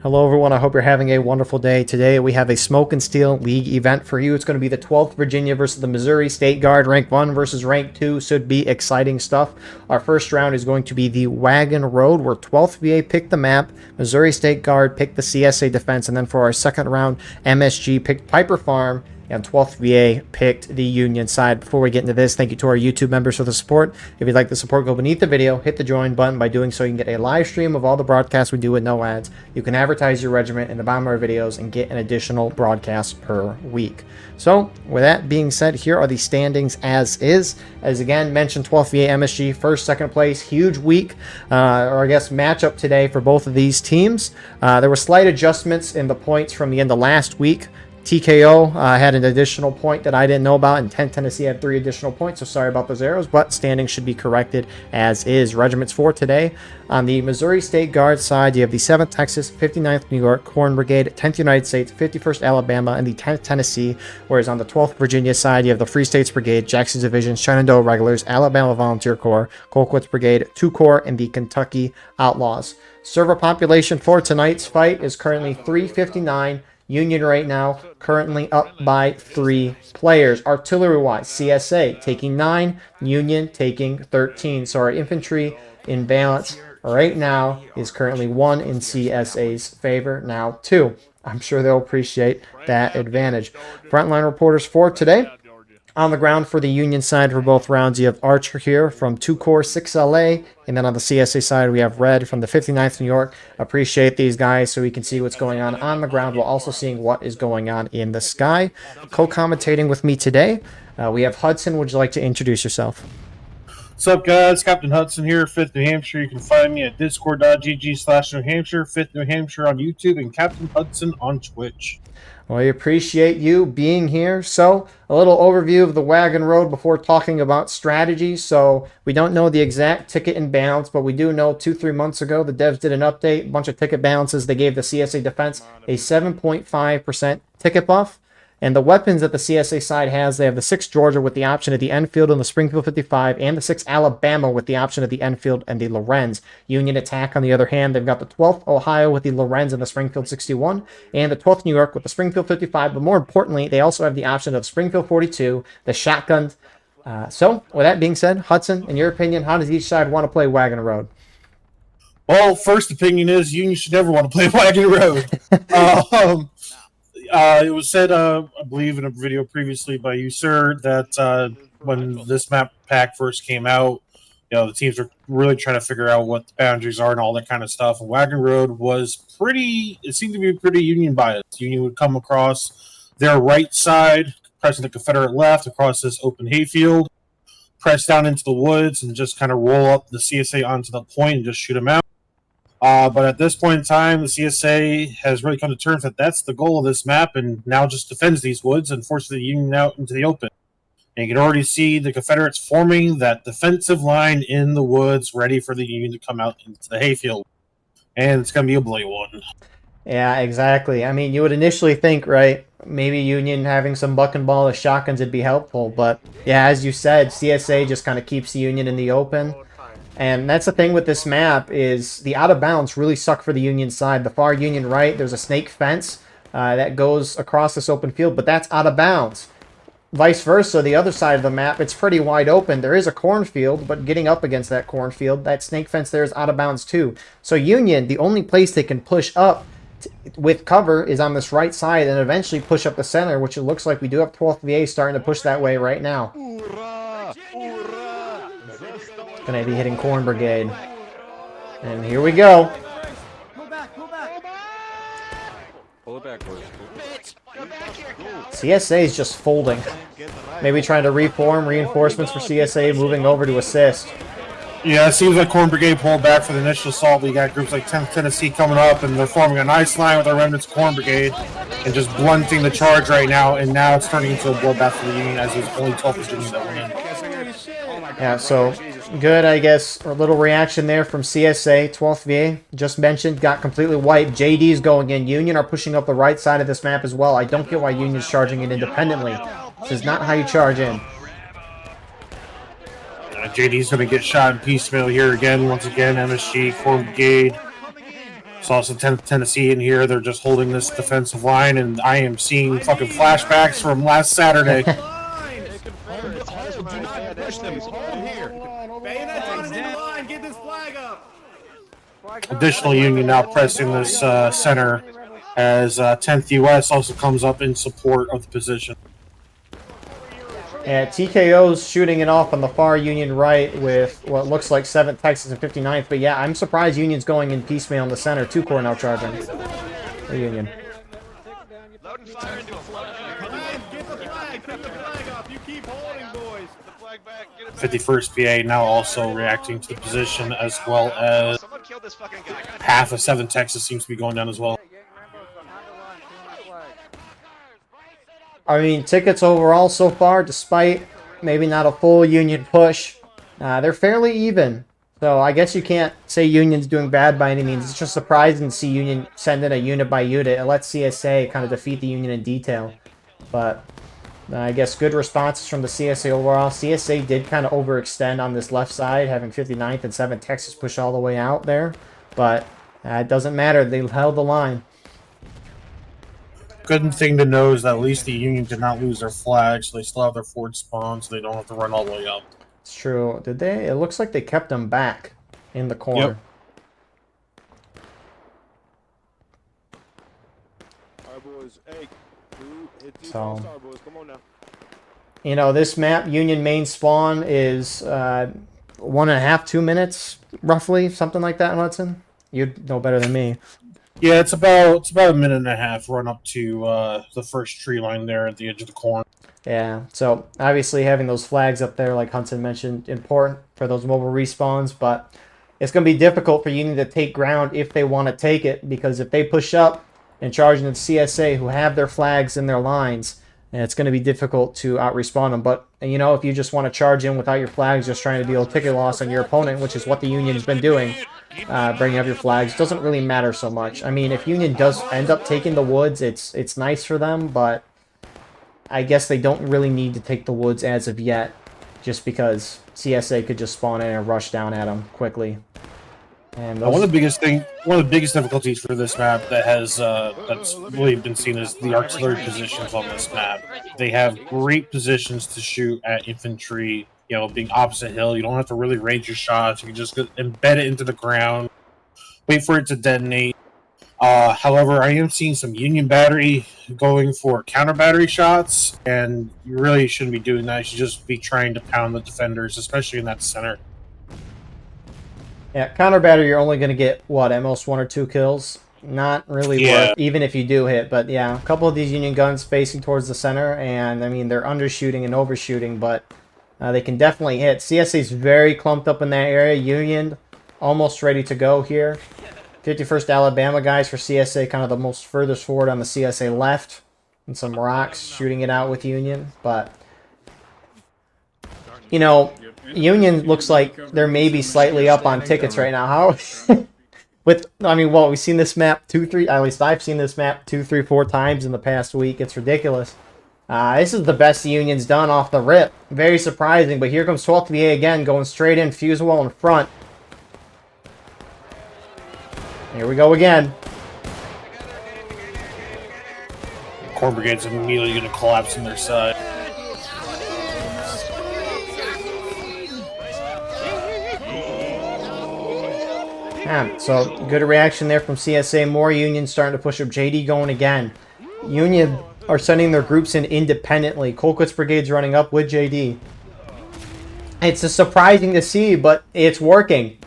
Hello everyone, I hope you're having a wonderful day. Today we have a Smoke and Steel League event for you. It's going to be the 12th Virginia versus the Missouri State Guard, rank 1 versus rank 2. Should be exciting stuff. Our first round is going to be the Wagon Road, where 12th VA picked the map, Missouri State Guard picked the CSA defense, and then for our second round, MSG picked Piper Farm, and 12th VA picked the Union side. Before we get into this, thank you to our YouTube members for the support. If you'd like the support, go beneath the video, hit the join button. By doing so, you can get a live stream of all the broadcasts we do with no ads. You can advertise your regiment in the bottom of our videos and get an additional broadcast per week. So, with that being said, here are the standings as is. As again mentioned, 12th VA MSG, first, second place. Huge week, or I guess matchup today for both of these teams. There were slight adjustments in the points from the end of last week. TKO had an additional point that I didn't know about, and 10 Tennessee had 3 additional points, so sorry about those arrows, but standings should be corrected as is. Regiments for today. On the Missouri State Guard side, you have the 7th Texas, 59th New York, Corn Brigade, 10th United States, 51st Alabama, and the 10th Tennessee, whereas on the 12th Virginia side, you have the Free States Brigade, Jackson Division, Shenandoah Regulars, Alabama Volunteer Corps, Colquitt's Brigade, 2 Corps, and the Kentucky Outlaws. Server population for tonight's fight is currently 359. Union right now currently up by 3 players. Artillery-wise, CSA taking 9, Union taking 13. So our infantry in balance right now is currently 1 in CSA's favor, now 2. I'm sure they'll appreciate that advantage. Frontline reporters for today. On the ground for the Union side for both rounds, you have Archer here from 2 Corps 6LA, and then on the CSA side, we have Red from the 59th New York. Appreciate these guys so we can see what's going on the ground while also seeing what is going on in the sky. Co-commentating with me today, we have Hudson. Would you like to introduce yourself? What's up, guys? Captain Hudson here, 5th New Hampshire. You can find me at discord.gg/New Hampshire, 5th New Hampshire on YouTube, and Captain Hudson on Twitch. Well, we appreciate you being here. So, a little overview of the Wagon Road before talking about strategy. So, we don't know the exact ticket and balance, but we do know 2-3 months ago, the devs did an update, a bunch of ticket balances. They gave the CSA defense a 7.5% ticket buff. And the weapons that the CSA side has, they have the 6 Georgia with the option of the Enfield and the Springfield 55, and the 6 Alabama with the option of the Enfield and the Lorenz. Union attack, on the other hand, they've got the 12th Ohio with the Lorenz and the Springfield 61, and the 12th New York with the Springfield 55, but more importantly, they also have the option of Springfield 42, the shotgun. So, with that being said, Hudson, in your opinion, how does each side want to play Wagon Road? Well, first opinion is Union should never want to play Wagon Road. It was said, I believe, in a video previously by you, sir, that when this map pack first came out, the teams were really trying to figure out what the boundaries are and all that kind of stuff. And Wagon Road was it seemed to be pretty Union biased. Union would come across their right side, pressing the Confederate left across this open hayfield, press down into the woods, and just kind of roll up the CSA onto the point and just shoot them out. But at this point in time, the CSA has really come to terms that that's the goal of this map, and now just defends these woods and forces the Union out into the open. And you can already see the Confederates forming that defensive line in the woods, ready for the Union to come out into the hayfield. And it's going to be a bloody one. Yeah, exactly. I mean, you would initially think, right, maybe Union having some buck and ball of shotguns would be helpful. But, yeah, as you said, CSA just kind of keeps the Union in the open. And that's the thing with this map is the out of bounds really suck for the Union side. The far Union right, there's a snake fence that goes across this open field, but that's out of bounds. Vice versa, the other side of the map, it's pretty wide open. There is a cornfield, but getting up against that cornfield, that snake fence there is out of bounds too. So Union, the only place they can push up with cover is on this right side and eventually push up the center, which it looks like we do have 12th VA starting to push that way right now. Going to be hitting Corn Brigade. And here we go. CSA is just folding. Maybe trying to reform reinforcements for CSA moving over to assist. Yeah, it seems like Corn Brigade pulled back for the initial assault. We got groups like 10th Tennessee coming up, and they're forming a nice line with our remnants Corn Brigade and just blunting the charge right now. And now it's turning into a bloodbath for the Union as there's only 12 Virginians that win. Yeah, so good, I guess. A little reaction there from CSA. 12th VA, just mentioned, got completely wiped. JD's going in. Union are pushing up the right side of this map as well. I don't get why Union's charging it independently. This is not how you charge in. JD's going to get shot in piecemeal here again. Once again, MSG, Corps Brigade Saw some Tennessee in here. They're just holding this defensive line, and I am seeing fucking flashbacks from last Saturday. Do not push them. Hold here. Bayonets on an end line. Get this flag up. Additional Union now pressing this center as 10th U.S. also comes up in support of the position. And TKO's shooting it off on the far Union right with what looks like 7th Texas and 59th. But yeah, I'm surprised Union's going in piecemeal in the center. 2 Corps now charging. For Union. Load and fire into a flag. Come in, get the flag. Pick the flag up. You keep holding, boys. The flag back. Get it back. 51st PA now also reacting to the position, as well as Someone killed this fucking guy. half of 7th Texas seems to be going down as well. I mean, tickets overall so far, despite maybe not a full Union push, they're fairly even. So I guess you can't say Union's doing bad by any means. It's just surprising to see Union send in a unit by unit. It lets CSA kind of defeat the Union in detail. But I guess good responses from the CSA overall. CSA did kind of overextend on this left side, having 59th and 7th Texas push all the way out there. But it doesn't matter. They held the line. Good thing to know is that at least the Union did not lose their flag, so they still have their forward spawn, so they don't have to run all the way up. It's true. Did they? It looks like they kept them back in the corner. Yep. All right, boys. Hey, hit these So- all-star boys. Come on now. You know, this map, Union main spawn is 1.5, 2 minutes, roughly, something like that, Hudson. You'd know better than me. Yeah, it's about a minute and a half run up to the first tree line there at the edge of the corn. Yeah, so obviously having those flags up there, like Hudson mentioned, important for those mobile respawns, but it's going to be difficult for Union to take ground if they want to take it, because if they push up and charge into the CSA who have their flags in their lines, and it's going to be difficult to out-respawn them. But, you know, if you just want to charge in without your flags, just trying to deal ticket loss on your opponent, which is what the Union has been doing, bringing up your flags, doesn't really matter so much. I mean, if Union does end up taking the woods, it's nice for them, but I guess they don't really need to take the woods as of yet, just because CSA could just spawn in and rush down at them quickly. And One of the biggest difficulties for this map that has that's really been seen is the artillery positions on this map. They have great positions to shoot at infantry. You know, being opposite hill, you don't have to really range your shots. You can just embed it into the ground, wait for it to detonate. However, I am seeing some Union battery going for counter battery shots, and you really shouldn't be doing that. You should just be trying to pound the defenders, especially in that center. yeah, counter battery, you're only going to get, what, at most 1 or 2 kills? Not really worth, even if you do hit. But yeah, a couple of these Union guns facing towards the center, and I mean, they're undershooting and overshooting, but they can definitely hit. CSA's very clumped up in that area. Union almost ready to go here. 51st Alabama guys for CSA, kind of the most furthest forward on the CSA left. And some rocks shooting it out with Union. But, you know, Union looks like they're maybe slightly up on tickets right now. How? I mean, well, we've seen this map 2, 3, at least I've seen this map 2, 3, 4 times in the past week. It's ridiculous. This is the best the Union's done off the rip. Very surprising, but here comes 12th VA again, going straight in, fuse wall in front. Here we go again. Corps Brigade's immediately going to collapse on their side. Yeah, so good reaction there from CSA. More Union starting to push up. JD going again. Union are sending their groups in independently. Colquitt's Brigade's running up with JD. It's surprising to see, but it's working.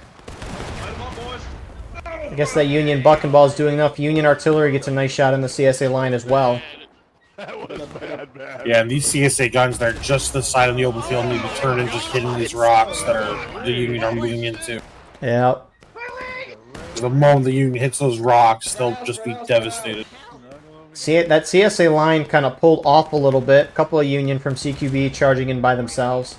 I guess that Union buck and ball is doing enough. Union artillery gets a nice shot in the CSA line as well. That was bad. Yeah, and these CSA guns that are just the side of the open field need to turn and just hitting these rocks that are the Union are moving into. Yeah. The moment the Union hits those rocks, they'll just be devastated. See it? That CSA line kind of pulled off a little bit. A couple of Union from CQB charging in by themselves.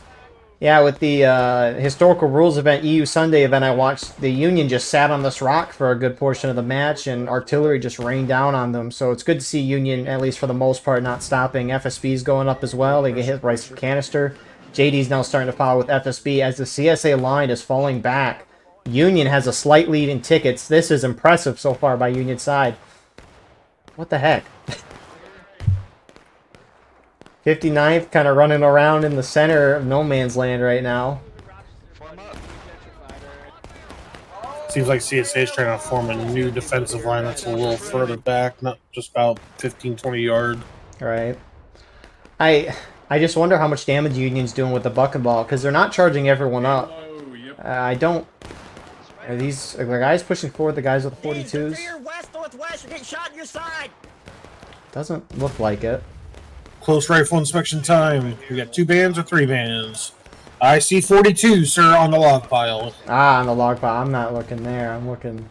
Yeah, with the Historical Rules event, EU Sunday event I watched, the Union just sat on this rock for a good portion of the match, and artillery just rained down on them. So it's good to see Union, at least for the most part, not stopping. FSB's going up as well. They get hit right from canister. JD's now starting to follow with FSB as the CSA line is falling back. Union has a slight lead in tickets. This is impressive so far by Union side. What the heck? 59th kind of running around in the center of no man's land right now. Seems like CSA is trying to form a new defensive line that's a little further back, not just about 15, 20 yards. Right. I just wonder how much damage Union's doing with the buck and ball, because they're not charging everyone up. I don't... Are the guys pushing forward, the guys with the 42s? West, you're getting shot in your side. Doesn't look like it. Close rifle inspection time. We got 2 bands or 3 bands. I see 42, sir, on the log pile. Ah, on the log pile. I'm not looking there. I'm looking...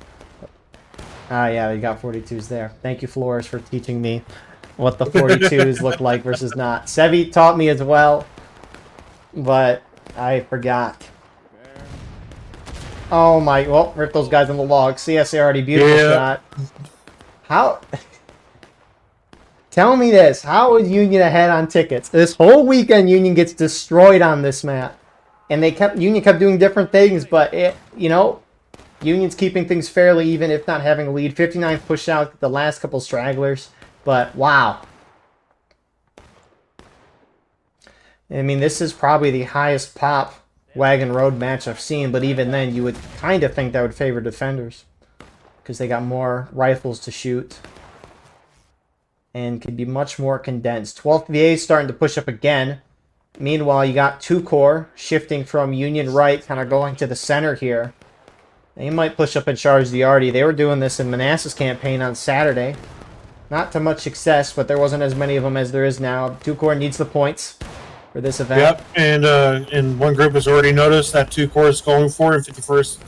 Ah, yeah, you got 42s there. Thank you, Flores, for teaching me what the 42s look like versus not. Sevi taught me as well, but I forgot. Oh my... Well, rip those guys on the log. CSA already beautiful shot. How... Tell me this. How is Union ahead on tickets? This whole weekend, Union gets destroyed on this map. And Union kept doing different things, but Union's keeping things fairly even, if not having a lead. 59th pushed out the last couple stragglers, but wow. I mean, this is probably the highest pop Wagon Road match I've seen, but even then, you would kind of think that would favor defenders, because they got more rifles to shoot and could be much more condensed. 12th VA starting to push up again. Meanwhile, you got 2 Corps shifting from Union right, kind of going to the center here. They might push up and charge the Arty. They were doing this in Manassas campaign on Saturday. Not to much success, but there wasn't as many of them as there is now. 2 Corps needs the points for this event. Yep, and one group has already noticed that 2 Corps is going for it. 51st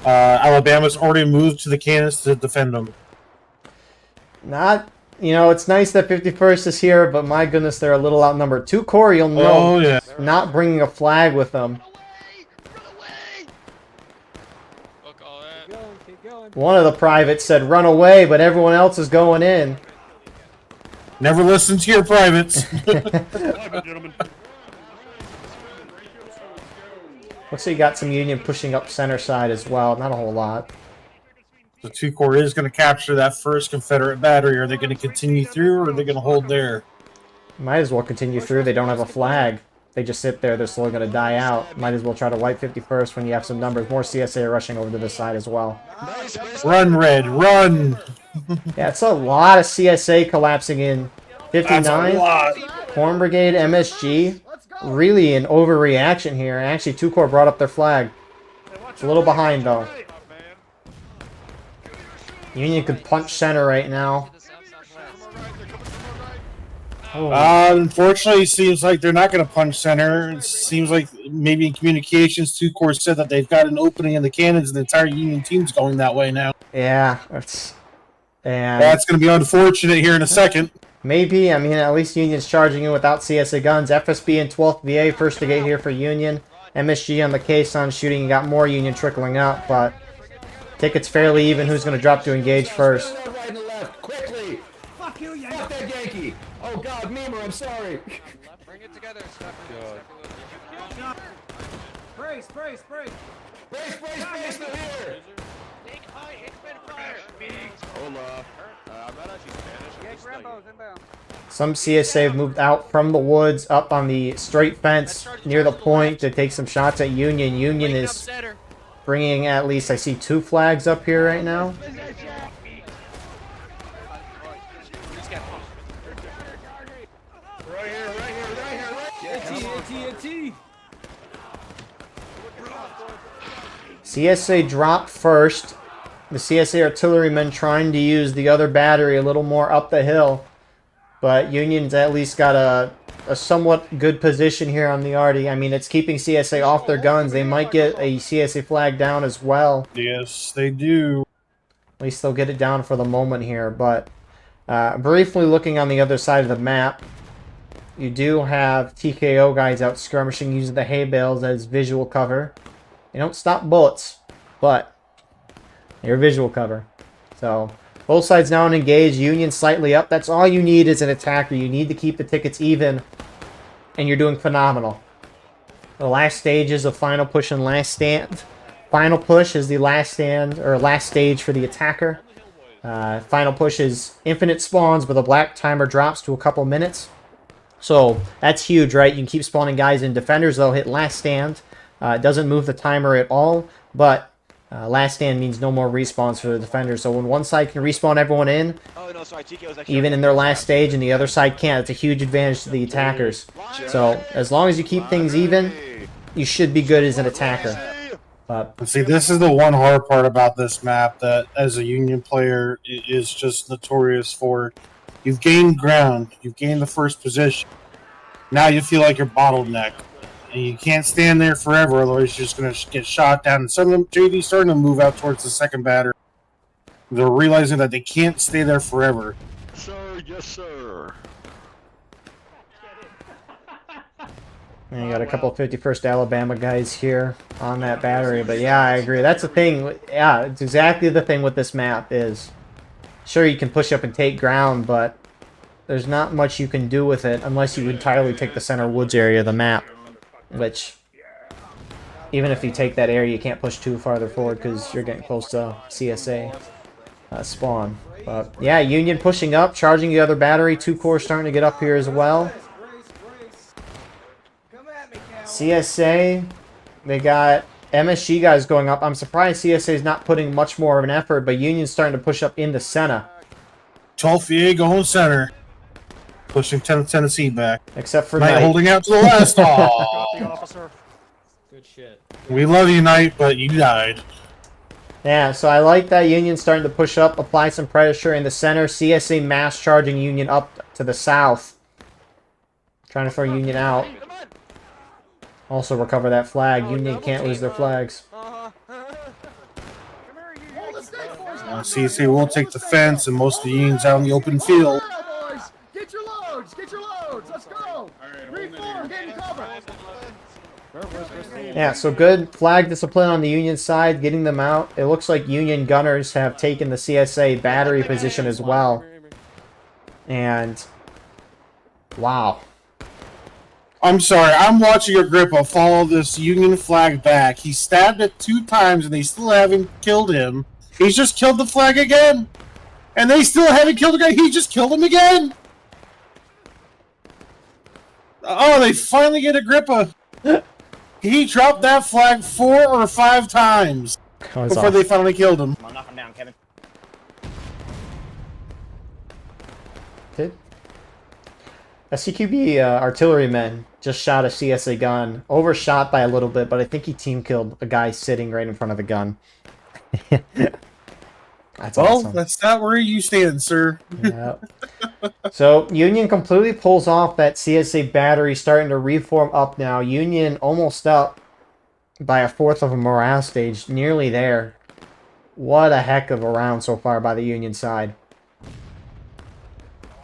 Alabama's already moved to the cannons to defend them. It's nice that 51st is here, but my goodness, they're a little outnumbered. 2 Corps, you'll know, not bringing a flag with them. One of the privates said, run away, but everyone else is going in. Never listen to your privates. Looks like you got some Union pushing up center side as well. Not a whole lot. The 2 Corps is going to capture that first Confederate battery. Are they going to continue through, or are they going to hold there? Might as well continue through. They don't have a flag. They just sit there. They're slowly going to die out. Might as well try to wipe 51st when you have some numbers. More CSA are rushing over to this side as well. Run, Red, run! Yeah, it's a lot of CSA collapsing in 59. That's a lot. Corn Brigade, MSG. Really an overreaction here. Actually, 2 Corps brought up their flag. It's a little behind, though. Union could punch center right now. Oh. Unfortunately, it seems like they're not going to punch center. It seems like maybe in communications, 2 Corps said that they've got an opening in the cannons, and the entire Union team's going that way now. Yeah, that's going to be unfortunate here in a second. Maybe. I mean, at least Union's charging in without CSA guns. FSB and 12th VA first to get here for Union. MSG on the K-Sun shooting. You got more Union trickling out, but tickets fairly even. Who's going to drop to engage first? Right and left, quickly. Fuck you, Yankee. Fuck that Yankee. Oh God, Memer, I'm sorry. Bring it together. Brace, they're here. Hola. I'm not actually Spanish. Some CSA have moved out from the woods up on the straight fence near the point to take some shots at Union. Union is bringing at least, I see 2 flags up here right now. CSA dropped first. The CSA artillerymen trying to use the other battery a little more up the hill. But Union's at least got a somewhat good position here on the Arty. I mean, it's keeping CSA off their guns. They might get a CSA flag down as well. Yes, they do. At least they'll get it down for the moment here. But briefly looking on the other side of the map, you do have TKO guys out skirmishing using the hay bales as visual cover. They don't stop bullets, but they're visual cover. So both sides now engaged. Union slightly up. That's all you need as an attacker. You need to keep the tickets even, and you're doing phenomenal. The last stages of final push and last stand. Final push is the last stand, or last stage for the attacker. Final push is infinite spawns, but the black timer drops to a couple minutes. So that's huge, right? You can keep spawning guys in. Defenders, they'll hit last stand. It doesn't move the timer at all, but last stand means no more respawns for the defenders. So when one side can respawn everyone in, even in their last stage, and the other side can't, it's a huge advantage to the attackers. So as long as you keep things even, you should be good as an attacker. But see, this is the one hard part about this map that, as a Union player, is just notorious for. You've gained ground, you've gained the first position. Now you feel like you're bottlenecked, and you can't stand there forever, otherwise you're just going to get shot down. And some of them, JD's starting to move out towards the second batter. They're realizing that they can't stay there forever. Sir, yes, sir. and you got a couple of 51st Alabama guys here on that battery. But yeah, I agree. That's the thing. Yeah, it's exactly the thing with this map is, sure, you can push up and take ground, but there's not much you can do with it unless you entirely take the center woods area of the map, which, even if you take that area, you can't push too farther forward because you're getting close to CSA spawn. But yeah, Union pushing up, charging the other battery. 2 cores starting to get up here as well. CSA, they got MSG guys going up. I'm surprised CSA is not putting much more of an effort, but Union's starting to push up into center. 12th VA going center. Pushing Tennessee back. Except for Knight Knight. holding out to the last. Aww. Good shit. We love you, Knight, but you died. Yeah, so I like that Union's starting to push up, apply some pressure in the center. CSA mass charging Union up to the south. Trying to throw Union out. Also recover that flag. Union can't lose their flags. CSA will take the fence, and most of the Union's out in the open field. Get your loads! Get your loads! Let's go! Reform! Get in cover! Yeah, so good flag discipline on the Union side, getting them out. It looks like Union gunners have taken the CSA battery position as well. And wow. I'm sorry, I'm watching Agrippa follow this Union flag back. He stabbed it 2 times and they still haven't killed him. He's just killed the flag again. And they still haven't killed the guy. He just killed him again. Oh, they finally get Agrippa. He dropped that flag 4 or 5 times before they finally killed him. Come on, knock him down, Kevin. SCQB artillerymen just shot a CSA gun. Overshot by a little bit, but I think he team killed a guy sitting right in front of the gun. That's awesome. That's not where you stand, sir. Yeah. So Union completely pulls off that CSA battery, starting to reform up now. Union almost up by a 1/4 of a morale stage, nearly there. What a heck of a round so far by the Union side.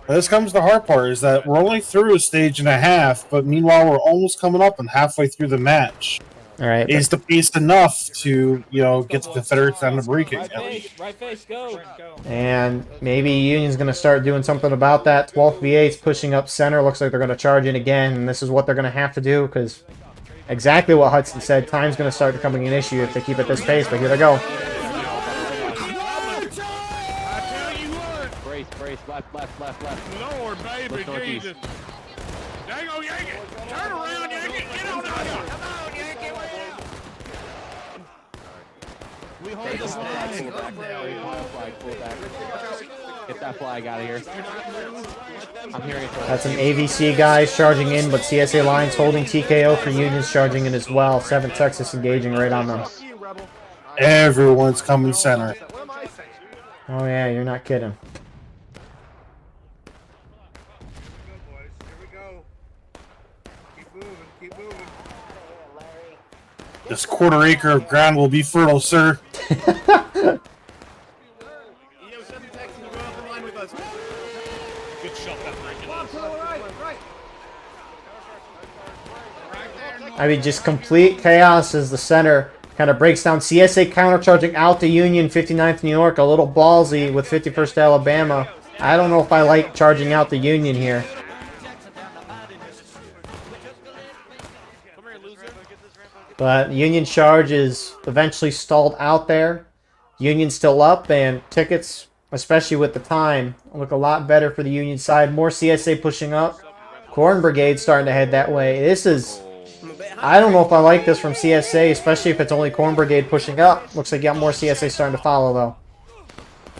This comes the hard part, is that we're only through a stage and a half, but meanwhile we're almost coming up and halfway through the match. All right. Is the pace enough to, get the Confederates down the break again? Right face, go. And maybe Union's going to start doing something about that. 12th V8's pushing up center. Looks like they're going to charge in again, and this is what they're going to have to do, because exactly what Hudson said, time's going to start becoming an issue if they keep at this pace, but here they go. Brace, left. Lord, baby, Jesus. Dang on, Yankee. Turn around, Yankee. Get on out here. Come on, Yankee. We hold this flag. Pull back. Get that flag out of here. I'm hearing it. That's some AVC guys charging in, but CSA lines holding TKO for Union's charging in as well. 7th Texas engaging right on them. Everyone's coming center. Oh yeah, you're not kidding. This 1/4 acre of ground will be fertile, sir. I mean, just complete chaos as the center kind of breaks down. CSA countercharging out to Union, 59th New York, a little ballsy with 51st Alabama. I don't know if I like charging out the Union here. But Union charge is eventually stalled out there. Union's still up, and tickets, especially with the time, look a lot better for the Union side. More CSA pushing up. Corn Brigade starting to head that way. This is... I don't know if I like this from CSA, especially if it's only Corn Brigade pushing up. Looks like you got more CSA starting to follow, though.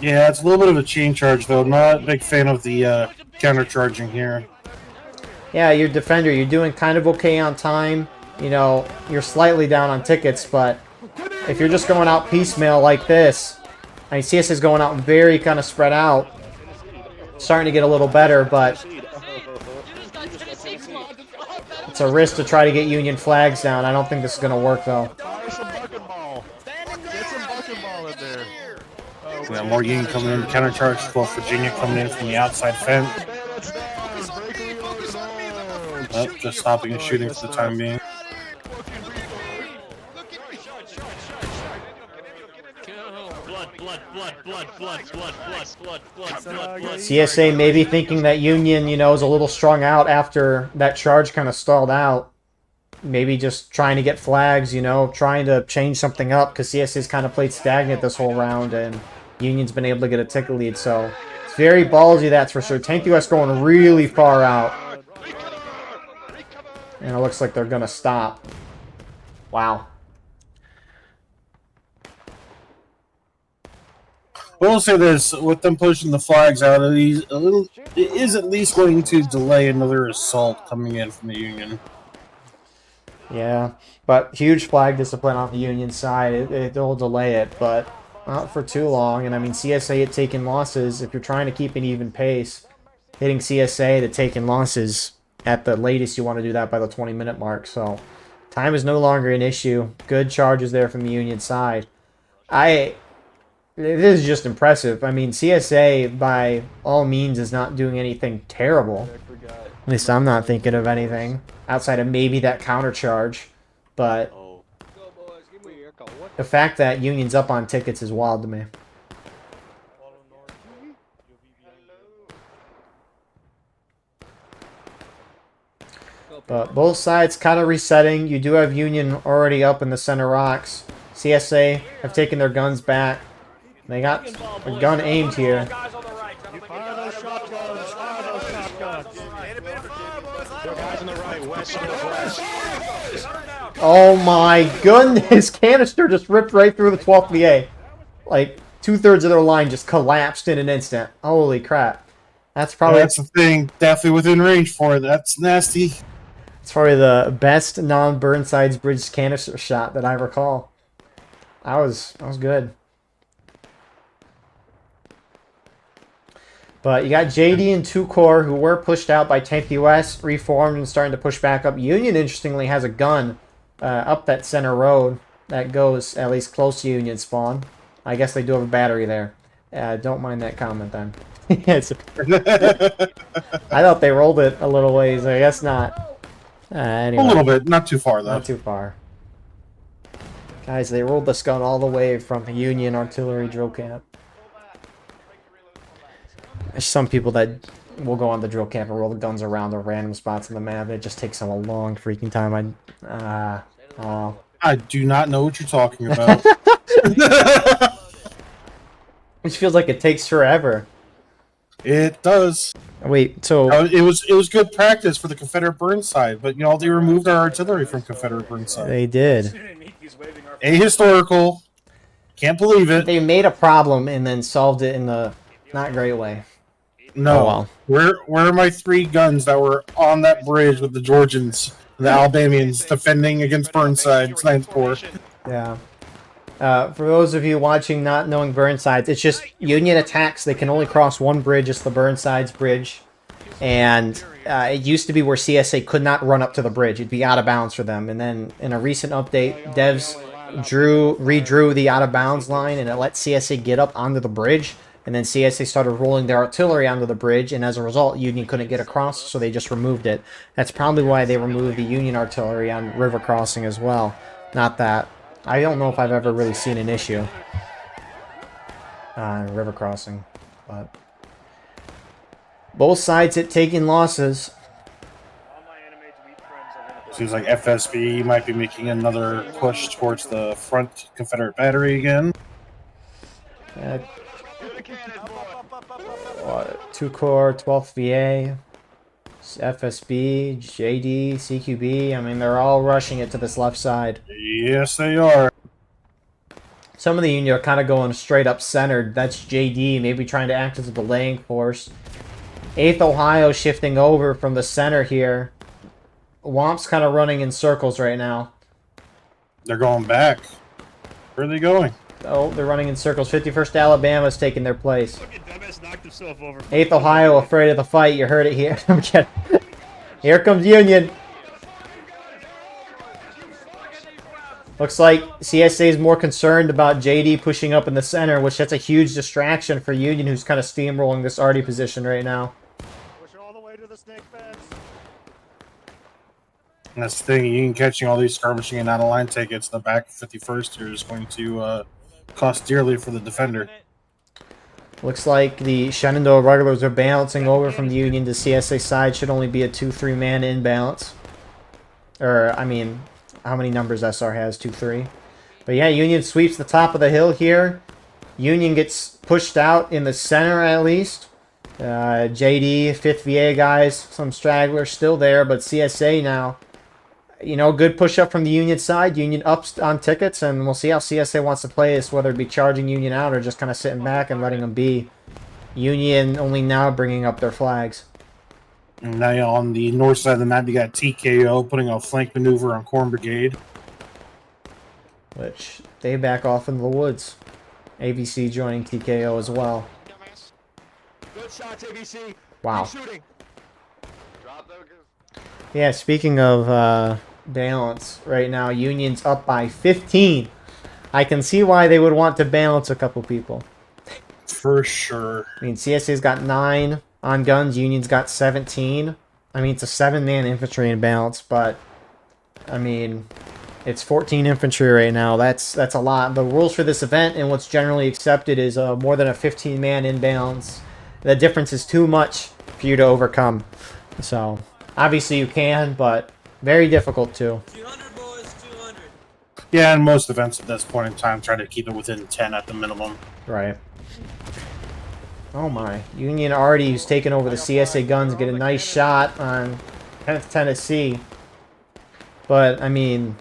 Yeah, it's a little bit of a chain charge, though. I'm not a big fan of the counter-charging here. Yeah, you're defender. You're doing kind of okay on time. You know, you're slightly down on tickets, but if you're just going out piecemeal like this, I mean, CS is going out very kind of spread out. Starting to get a little better, but it's a risk to try to get Union flags down. I don't think this is going to work, though. Fire some bucket ball. Get some bucket ball in there. We got more Union coming in, counter-charge. 12th Virginia coming in from the outside fence. Oh, just stopping and shooting for the time being. CSA maybe thinking that Union, you know, is a little strung out after that charge kind of stalled out. Maybe just trying to get flags, you know, trying to change something up, because CSA's kind of played stagnant this whole round, and Union's been able to get a ticket lead, so it's very ballsy, that's for sure. Tank US going really far out. And it looks like they're going to stop. Wow. We'll say this, with them pushing the flags out, it is at least going to delay another assault coming in from the Union. Yeah, but huge flag discipline on the Union side. It'll delay it, but not for too long. And I mean, CSA at taking losses, if you're trying to keep an even pace, hitting CSA to taking losses, at the latest you want to do that by the 20-minute mark. So time is no longer an issue. Good charges there from the Union side. It is just impressive. I mean, CSA by all means is not doing anything terrible. At least I'm not thinking of anything outside of maybe that counter charge. But the fact that Union's up on tickets is wild to me. But both sides kind of resetting. You do have Union already up in the center rocks. CSA have taken their guns back. They got a gun aimed here. Fire those shotguns. Fire those shotguns. There are guys on the right, west, west. Oh my goodness! Canister just ripped right through the 12th VA. Like, 2/3 of their line just collapsed in an instant. Holy crap. That's probably... That's the thing. Definitely within range for it. That's nasty. It's probably the best non-Burnside's bridge canister shot that I recall. That was good. But you got JD and 2 Corps who were pushed out by 10th US, reformed and starting to push back up. Union, interestingly, has a gun up that center road that goes at least close to Union spawn. I guess they do have a battery there. Don't mind that comment then. I thought they rolled it a little ways. I guess not. Anyway. A little bit. Not too far, though. Not too far. Guys, they rolled this gun all the way from the Union artillery drill camp. There's some people that will go on the drill camp and roll the guns around the random spots on the map. It just takes them a long freaking time. I do not know what you're talking about. Which feels like it takes forever. It does. Wait, so it was good practice for the Confederate Burnside, but you know they removed our artillery from Confederate Burnside. They did. Ahistorical. Can't believe it. They made a problem and then solved it in a not great way. No. Oh, well. Where are my 3 guns that were on that bridge with the Georgians, the Alabamians, defending against Burnside's 9th Corps? Yeah. For those of you watching not knowing Burnsides, it's just Union attacks. They can only cross one bridge. It's the Burnsides bridge. And it used to be where CSA could not run up to the bridge. It'd be out of bounds for them. And then in a recent update, devs redrew the out of bounds line, and it let CSA get up onto the bridge. And then CSA started rolling their artillery onto the bridge, and as a result, Union couldn't get across, so they just removed it. That's probably why they removed the Union artillery on river crossing as well. Not that. I don't know if I've ever really seen an issue on river crossing, but both sides at taking losses. So Seems like FSB might be making another push towards the front Confederate battery again. 2 Corps, 12th VA, FSB, JD, CQB. I mean, they're all rushing it to this left side. Yes, they are. Some of the Union are kind of going straight up centered. That's JD, maybe trying to act as a delaying force. 8th Ohio shifting over from the center here. Womp's kind of running in circles right now. They're going back. Where are they going? Oh, they're running in circles. 51st Alabama's taking their place. Fucking dumbass knocked himself over. 8th Ohio afraid of the fight. You heard it here. I'm kidding. Here comes Union. Looks like CSA is more concerned about JD pushing up in the center, which that's a huge distraction for Union, who's kind of steamrolling this Artie position right now. Push all the way to the snake fence. And that's the thing, Union catching all these skirmishing and out-of-line tickets in the back of 51st here is going to cost dearly for the defender. Looks like the Shenandoah regulars are balancing over from the Union to CSA side. Should only be a 2-3 man imbalance. Or, I mean, how many numbers SR has? 2-3. But yeah, Union sweeps the top of the hill here. Union gets pushed out in the center at least. JD, 5th VA guys, some stragglers still there, but CSA now. You know, good push up from the Union side. Union ups on tickets, and we'll see how CSA wants to play this, whether it be charging Union out or just kind of sitting back and letting them be. Union only now bringing up their flags. And now on the north side of the map, you got TKO putting a flank maneuver on Corn Brigade. Which, they back off into the woods. AVC joining TKO as well. Good shots, ABC. Wow. Keep shooting. Yeah, speaking of balance, right now, Union's up by 15. I can see why they would want to balance a couple people. For sure. I mean, CSA's got 9 on guns, Union's got 17. I mean, it's a 7-man infantry in balance, but, I mean, it's 14 infantry right now. That's a lot. The rules for this event and what's generally accepted is more than a 15-man imbalance. The difference is too much for you to overcome. So, obviously you can, but very difficult to. 200 boys, 200. Yeah, and most events at this point in time try to keep it within 10 at the minimum. Right. Oh my. Union Artie, who's taken over the CSA guns, get a nice shot on 10th Tennessee. But, I mean,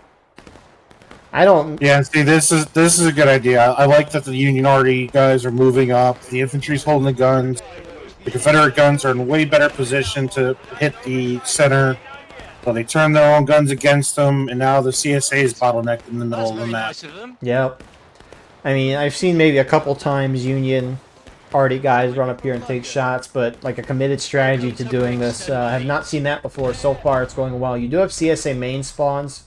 I don't... Yeah, see, this is a good idea. I like that the Union Artie guys are moving up. The infantry's holding the guns. The Confederate guns are in way better position to hit the center. So they turn their own guns against them, and now the CSA is bottlenecked in the middle of the map. Yep. I mean, I've seen maybe a couple times Union Artie guys run up here and take shots, but like a committed strategy to doing this. I have not seen that before. So far, it's going well. You do have CSA main spawns.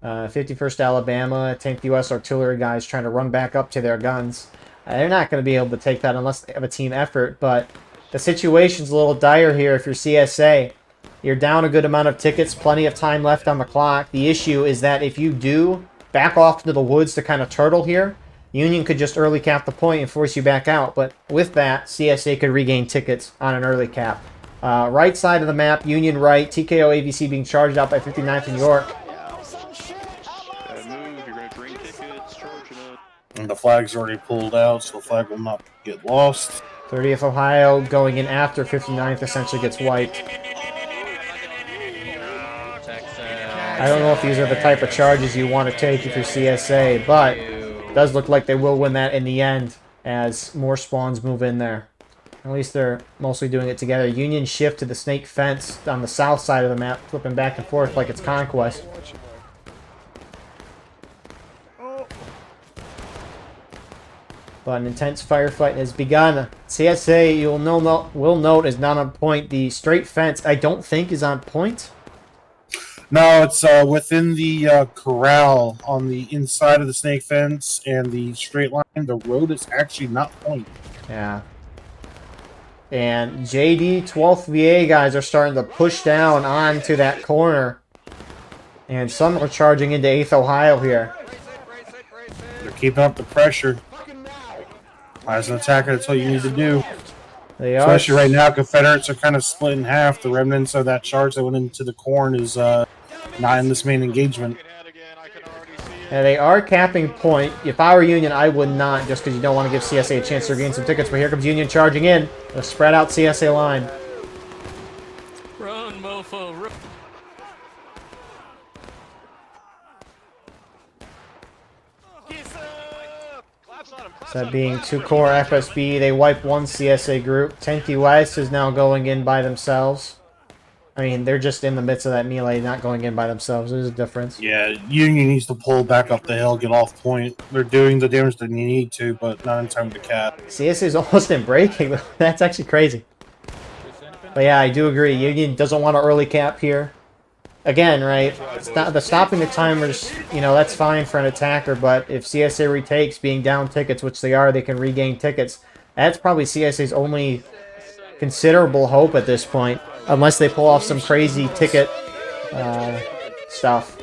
51st Alabama, 10th U.S. Artillery guys trying to run back up to their guns. They're not going to be able to take that unless they have a team effort, but the situation's a little dire here if you're CSA. You're down a good amount of tickets, plenty of time left on the clock. The issue is that if you do back off into the woods to kind of turtle here, Union could just early cap the point and force you back out. But with that, CSA could regain tickets on an early cap. Right side of the map, Union right, TKO AVC being charged out by 59th in York. And the flag's already pulled out, so the flag will not get lost. 30th Ohio going in after 59th essentially gets wiped. I don't know if these are the type of charges you want to take if you're CSA, but it does look like they will win that in the end as more spawns move in there. At least they're mostly doing it together. Union shift to the snake fence on the south side of the map, flipping back and forth like it's conquest. But an intense firefight has begun. CSA, will note, is not on point. The straight fence, I don't think, is on point. No, it's within the corral on the inside of the snake fence and the straight line. The road is actually not point. Yeah. And JD 12th VA guys are starting to push down onto that corner. And some are charging into 8th Ohio here. They're keeping up the pressure. As an attacker, that's all you need to do. They are. Especially right now, Confederates are kind of split in half. The remnants of that charge that went into the corn is Not in this main engagement. And they are capping point. If I were Union, I would not, just because you don't want to give CSA a chance to regain some tickets. But here comes Union charging in. A spread out CSA line. Run, mofo, run. So that being 2 core FSB, they wipe 1 CSA group. 10T West is now going in by themselves. I mean, they're just in the midst of that melee, not going in by themselves. There's a difference. Yeah, Union needs to pull back up the hill, get off point. They're doing the damage that they need to, but not in time to cap. CSA is almost in breaking, though. That's actually crazy. But yeah, I do agree. Union doesn't want an early cap here. Again, right, the stopping the timers, you know, that's fine for an attacker, but if CSA retakes being down tickets, which they are, they can regain tickets. That's probably CSA's only considerable hope at this point, unless they pull off some crazy ticket stuff.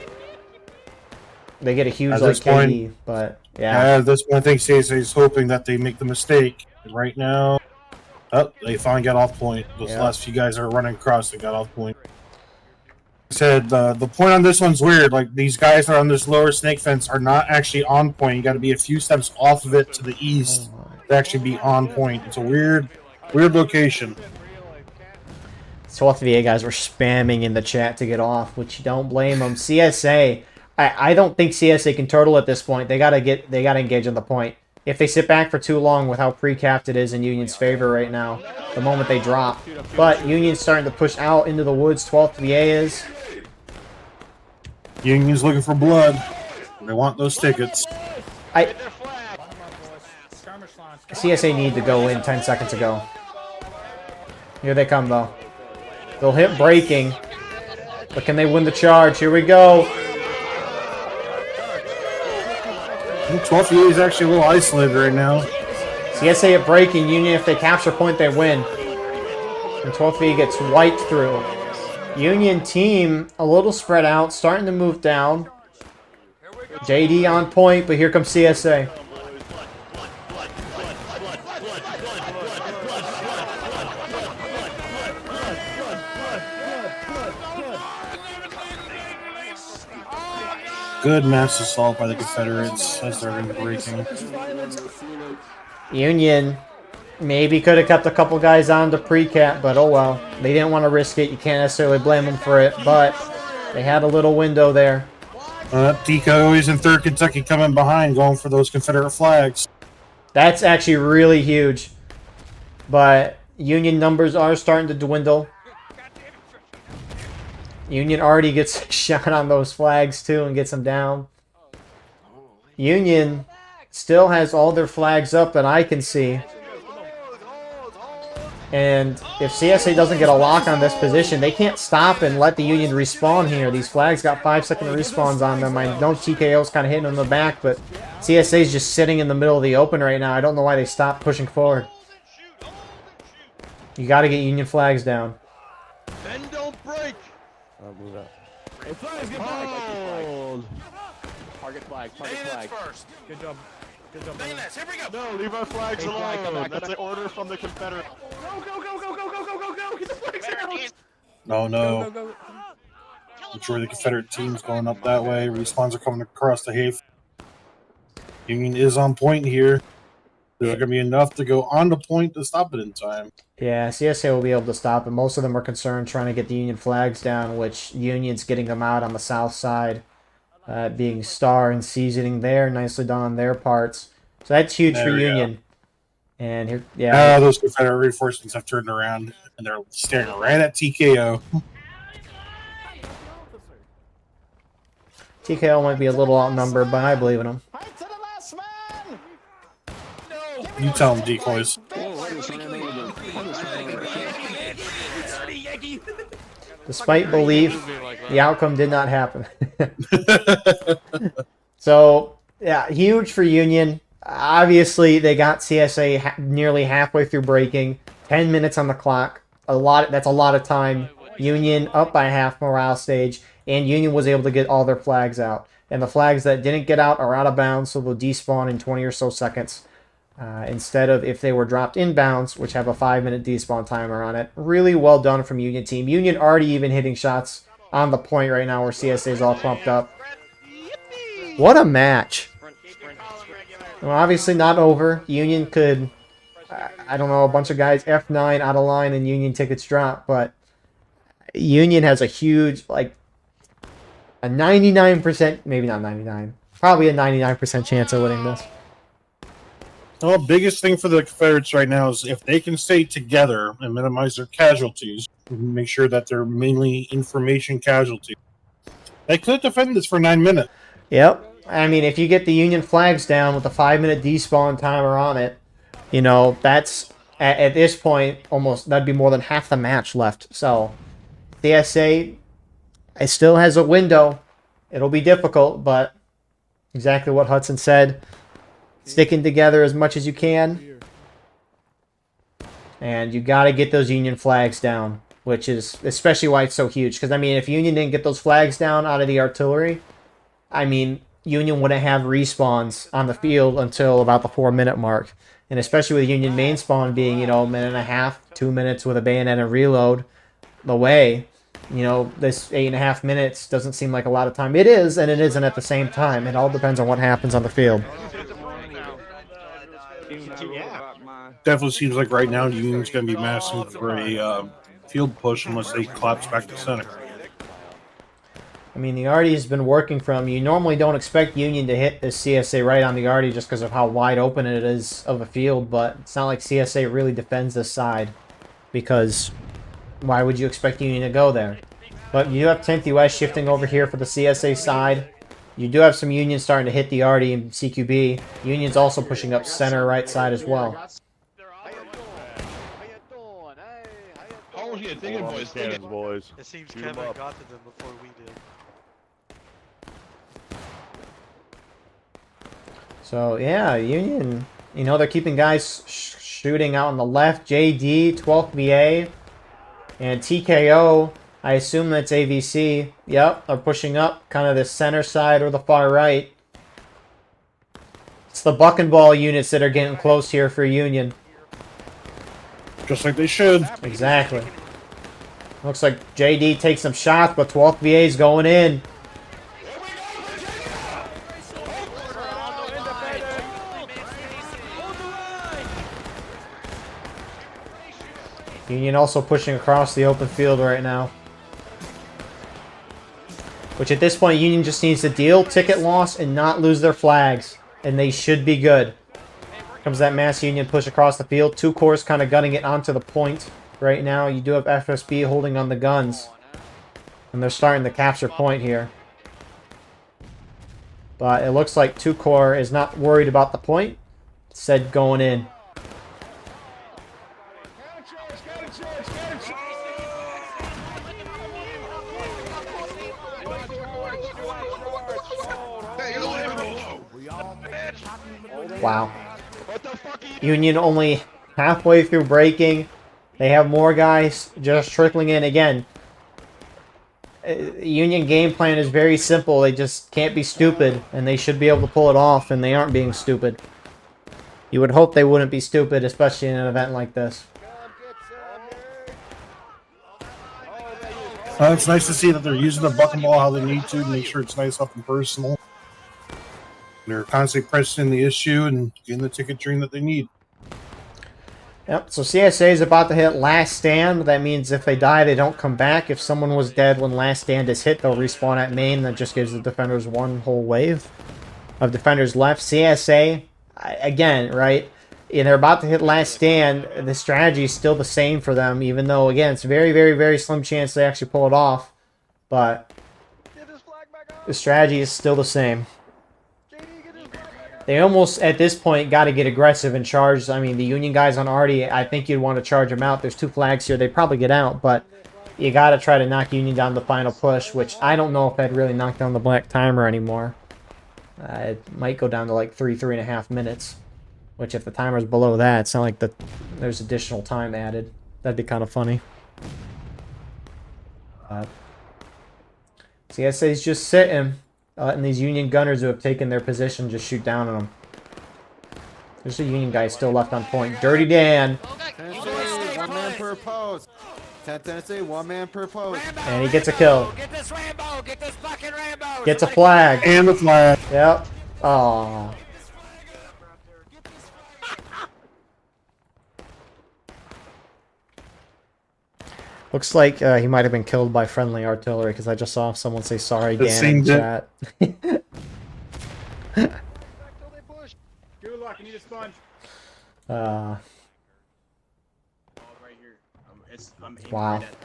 They get a huge like KD, but yeah. At this point, I think CSA is hoping that they make the mistake. And right now, oh, they finally got off point. Those last few guys that are running across, they got off point. I said the point on this one's weird. Like, these guys that are on this lower snake fence are not actually on point. You got to be a few steps off of it to the east to actually be on point. It's a weird location. 12th VA guys were spamming in the chat to get off, which you don't blame them. CSA, I don't think CSA can turtle at this point. They gotta engage on the point. If they sit back for too long with how pre-capped it is in Union's favor right now, the moment they drop. But Union's starting to push out into the woods. 12th VA is. Union's looking for blood. They want those tickets. CSA need to go in 10 seconds ago. Here they come, though. They'll hit breaking. But can they win the charge? Here we go. 12th VA is actually a little isolated right now. CSA at breaking. Union, if they capture point, they win. And 12th VA gets wiped through. Union team a little spread out, starting to move down. JD on point, but here comes CSA. Good mass assault by the Confederates as they're in breaking. Union maybe could have kept a couple guys on to pre-cap, but oh well. They didn't want to risk it. You can't necessarily blame them for it, but they had a little window there. Tico is in 3rd Kentucky coming behind, going for those Confederate flags. That's actually really huge. But Union numbers are starting to dwindle. Union already gets a shot on those flags too and gets them down. Union still has all their flags up that I can see. And if CSA doesn't get a lock on this position, they can't stop and let the Union respawn here. These flags got 5-second respawns on them. I know TKO's kind of hitting them in the back, but CSA's just sitting in the middle of the open right now. I don't know why they stopped pushing forward. You got to get Union flags down. Then don't break. Oh, move up. Hey, flags, get flag. Target flag, target flag. First. Good job. Good job, brother. Here we go. No, leave our flags Hey, flag, come alone. back, come That's back. an order from the Confederate. Go, go, go, go, go, go, go, go, go! Get the flags out! No, no. Go, go, go. Majority of the Confederate team's going up that way. Respawns are coming across the Hafe. Union is on point here. There's going to be enough to go on the point to stop it in time. Yeah, CSA will be able to stop it. Most of them are concerned trying to get the Union flags down, which Union's getting them out on the south side. Being Star and seasoning there. Nicely done on their parts. So that's huge for Union. And here, yeah. Those Confederate reinforcements have turned around, and they're staring right at TKO. TKO might be a little outnumbered, but I believe in him. You tell them, decoys. Despite belief, the outcome did not happen. So, yeah, huge for Union. Obviously, they got CSA nearly halfway through breaking. 10 minutes on the clock. That's a lot of time. Union up by half morale stage, and Union was able to get all their flags out. And the flags that didn't get out are out of bounds, so they'll despawn in 20 or so seconds. Instead of if they were dropped inbounds, which have a 5-minute despawn timer on it. Really well done from Union team. Union already even hitting shots on the point right now where CSA is all pumped up. What a match. Well, obviously not over. Union could, I don't know, a bunch of guys F9 out of line and Union tickets drop, but Union has a huge, like, a 99%, maybe not 99, probably a 99% chance of winning this. Well, biggest thing for the Confederates right now is if they can stay together and minimize their casualties, make sure that they're mainly information casualties. They could defend this for 9 minutes. Yep. I mean, if you get the Union flags down with a 5-minute despawn timer on it, you know, that's, at this point, almost, that'd be more than half the match left. So, CSA, it still has a window. It'll be difficult, but exactly what Hudson said. Sticking together as much as you can. And you got to get those Union flags down, which is especially why it's so huge. Because, I mean, if Union didn't get those flags down out of the artillery, I mean, Union wouldn't have respawns on the field until about the 4-minute mark. And especially with Union main spawn being, you know, 1.5, 2 minutes with a bayonet and reload away, you know, this 8.5 minutes doesn't seem like a lot of time. It is, and it isn't at the same time. It all depends on what happens on the field. Definitely seems like right now the Union's going to be massing for a field push unless they collapse back to center. I mean, the Arty has been working from... You normally don't expect Union to hit this CSA right on the Arty just because of how wide open it is of a field, but it's not like CSA really defends this side because why would you expect Union to go there? But you have 10th US shifting over here for the CSA side. You do have some Union starting to hit the Arty and CQB. Union's also pushing up center right side as well. How was you thinking, boys? Boys. It seems Kevin got to them before we did. So, yeah, Union, you know, they're keeping guys shooting out on the left. JD, 12th VA, and TKO, I assume that's AVC. Yep, they're pushing up kind of the center side or the far right. It's the buck and ball units that are getting close here for Union. Just like they should. Exactly. Looks like JD takes some shots, but 12th VA's going in. Union also pushing across the open field right now. Which at this point, Union just needs to deal ticket loss and not lose their flags. And they should be good. Comes that mass Union push across the field. 2 corps kind of gunning it onto the point right now. You do have FSB holding on the guns. And they're starting to capture point here. But it looks like 2 corps is not worried about the point. Instead going in. Wow. Union only halfway through breaking. They have more guys just trickling in. Again, Union game plan is very simple. They just can't be stupid, and they should be able to pull it off, and they aren't being stupid. You would hope they wouldn't be stupid, especially in an event like this. It's nice to see that they're using the buck and ball how they need to make sure it's nice up and personal. They're constantly pressing the issue and getting the ticket dream that they need. Yep, so CSA is about to hit last stand. That means if they die, they don't come back. If someone was dead when last stand is hit, they'll respawn at main. That just gives the defenders one whole wave of defenders left. CSA, again, right? And they're about to hit last stand. The strategy is still the same for them, even though, again, it's very, very, very slim chance they actually pull it off. But the strategy is still the same. They almost, at this point, got to get aggressive and charge. I mean, the Union guys on Arty, I think you'd want to charge them out. There's 2 flags here. They'd probably get out, but you got to try to knock Union down the final push, which I don't know if I'd really knock down the black timer anymore. It might go down to like 3.5 minutes, which if the timer's below that, it's not like there's additional time added. That'd be kind of funny. CSA's just sitting. And these Union gunners who have taken their position just shoot down on them. There's a Union guy still left on point. Dirty Dan. 1 man per post. 10 Tennessee, 1 man per post. And he gets a kill. Get this Rambo! Get this fucking Rambo! Gets a flag. And the flag. Yep. Aw. Looks like he might have been killed by friendly artillery because I just saw someone say sorry, Dan, in chat. Good luck. I need a sponge. Uh, Right here. I'm aiming Wow. right at them.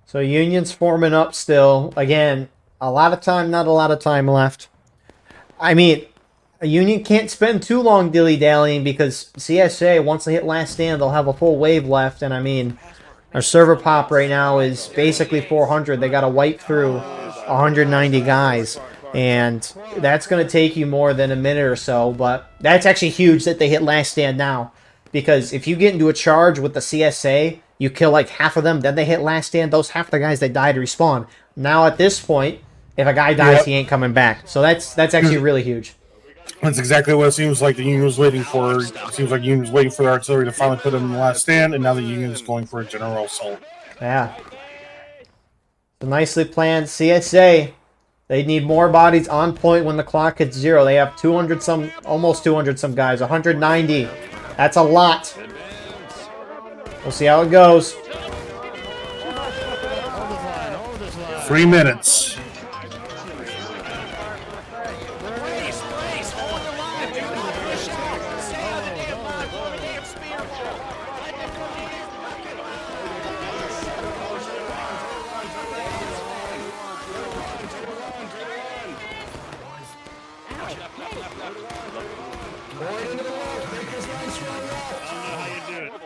so Union's forming up still. Again, a lot of time, not a lot of time left. I mean, a Union can't spend too long dilly-dallying because CSA, once they hit last stand, they'll have a full wave left. And I mean, our server pop right now is basically 400. They got to wipe through 190 guys. And that's going to take you more than a minute or so. But that's actually huge that they hit last stand now. Because if you get into a charge with the CSA, you kill like half of them, then they hit last stand. Those half the guys that died respawn. Now at this point, if a guy dies, he ain't coming back. So that's actually really huge. That's exactly what it seems like the Union was waiting for. It seems like the Union was waiting for the artillery to finally put them in the last stand, and now the Union is going for a general assault. Yeah. So nicely planned. CSA, they need more bodies on point when the clock hits 0. They have 200 some, almost 200 some guys, 190. That's a lot. We'll see how it goes. 3 minutes.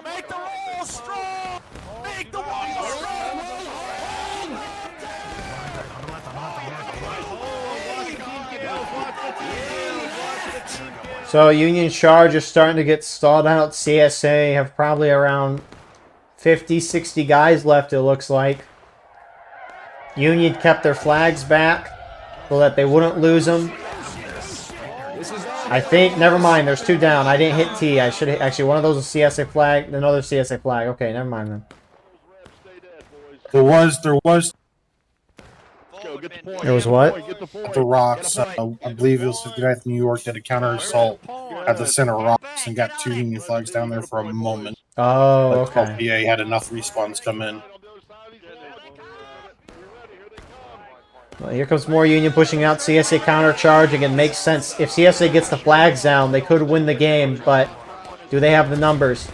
Make the wall strong! Make the wall strong! So Union charge is starting to get stalled out. CSA have probably around 50, 60 guys left, it looks like. Union kept their flags back so that they wouldn't lose them. I think, never mind, there's 2 down. I didn't hit T. I should have, actually, one of those is CSA flag, another CSA flag. Okay, never mind then. There was It was what? at the rocks. I believe it was 59th New York that a counter assault at the center rocks and got 2 Union flags down there for a moment. Oh, But okay. VA had enough respawns come in. Well, here comes more Union pushing out. CSA counter charging. It makes sense. If CSA gets the flags down, they could win the game, but do they have the numbers?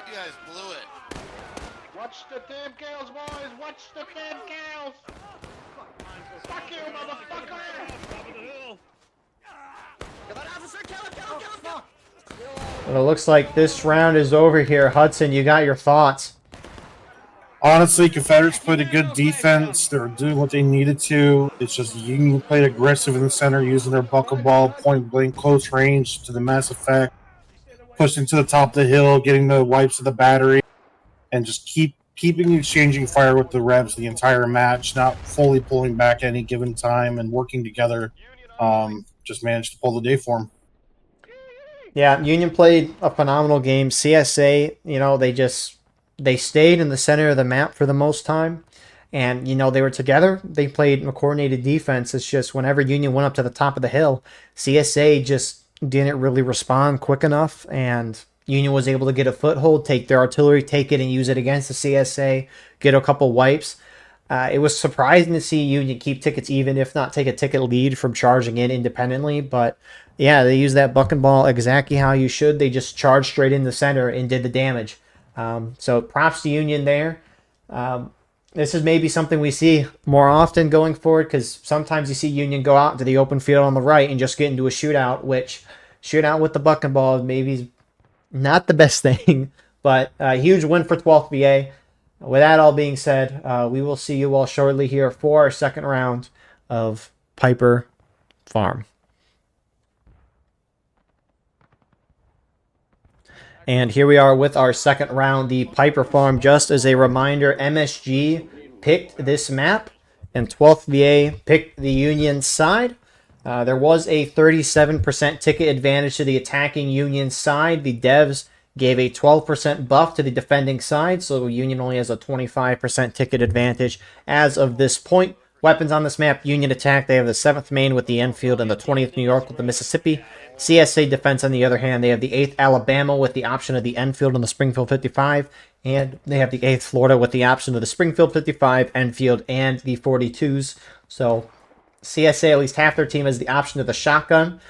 You guys blew it. Watch the damn cows, boys! Watch the damn cows! Fuck you, motherfucker! Well, it looks like this round is over here. Hudson, you got your thoughts. Honestly, Confederates played a good defense. They were doing what they needed to. It's just Union played aggressive in the center, using their buckle ball, point blank, close range to the mass effect, pushing to the top of the hill, getting the wipes of the battery, and just keeping exchanging fire with the Rebs the entire match, not fully pulling back at any given time, and working together. Just managed to pull the day for them. Yeah, Union played a phenomenal game. CSA, you know, they stayed in the center of the map for the most time. And, you know, they were together. They played a coordinated defense. It's just whenever Union went up to the top of the hill, CSA just didn't really respond quick enough. And Union was able to get a foothold, take their artillery, take it and use it against the CSA, get a couple wipes. It was surprising to see Union keep tickets even, if not take a ticket lead from charging in independently. But yeah, they used that buck and ball exactly how you should. They just charged straight in the center and did the damage. So props to Union there. This is maybe something we see more often going forward, because sometimes you see Union go out into the open field on the right and just get into a shootout, which shootout with the buck and ball maybe is not the best thing. But a huge win for 12th VA. With that all being said, we will see you all shortly here for our second round of Piper Farm. And here we are with our second round, the Piper Farm. Just as a reminder, MSG picked this map, and 12th VA picked the Union side. There was a 37% ticket advantage to the attacking Union side. The devs gave a 12% buff to the defending side, so Union only has a 25% ticket advantage as of this point. Weapons on this map, Union attack, they have the 7th Maine with the Enfield and the 20th New York with the Mississippi. CSA defense, on the other hand, they have the 8th Alabama with the option of the Enfield and the Springfield 55, and they have the 8th Florida with the option of the Springfield 55, Enfield, and the 42s. So CSA, at least half their team, has the option of the shotgun.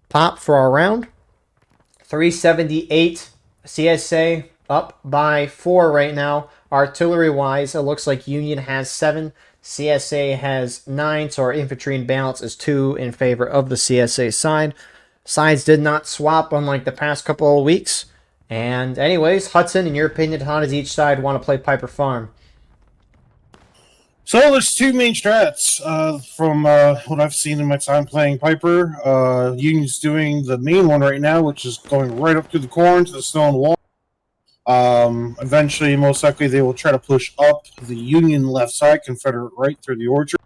Pop for our round. 378 CSA up by 4 right now. Artillery-wise, it looks like Union has 7. CSA has 9, so our infantry in balance is 2 in favor of the CSA side. Sides did not swap unlike the past couple of weeks. And anyways, Hudson, in your opinion, how does each side want to play Piper Farm? So there's two main strats from what I've seen in my time playing Piper. Union's doing the main one right now, which is going right up through the corn to the stone wall. Eventually, most likely, they will try to push up the Union left side, Confederate right through the orchard.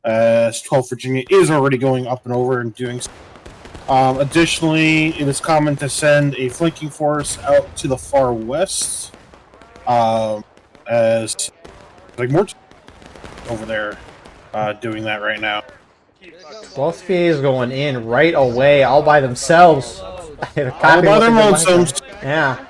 As 12th Virginia is already going up and over and doing so. Additionally, it is common to send a flanking force out to the far west, as like more over there doing that right now. 12th VA is going in right away, all by themselves. All by their lonesomes. Yeah.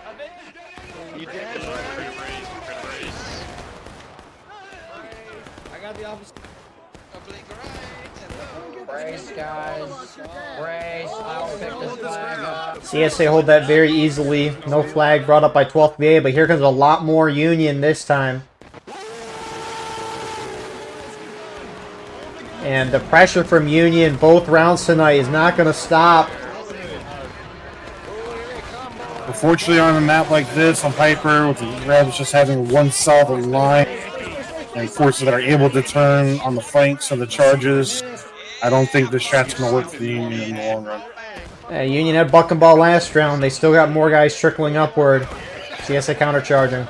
Brace, guys. Brace. I will pick this flag up. CSA hold that very easily. No flag brought up by 12th VA, but here comes a lot more Union this time. And the pressure from Union both rounds tonight is not going to stop. Unfortunately, on a map like this, on Piper, with the Rebs just having one solid line, and forces that are able to turn on the flanks of the charges, I don't think this strat's going to work for the Union in the long run. Union had buck and ball last round. They still got more guys trickling upward. CSA countercharging.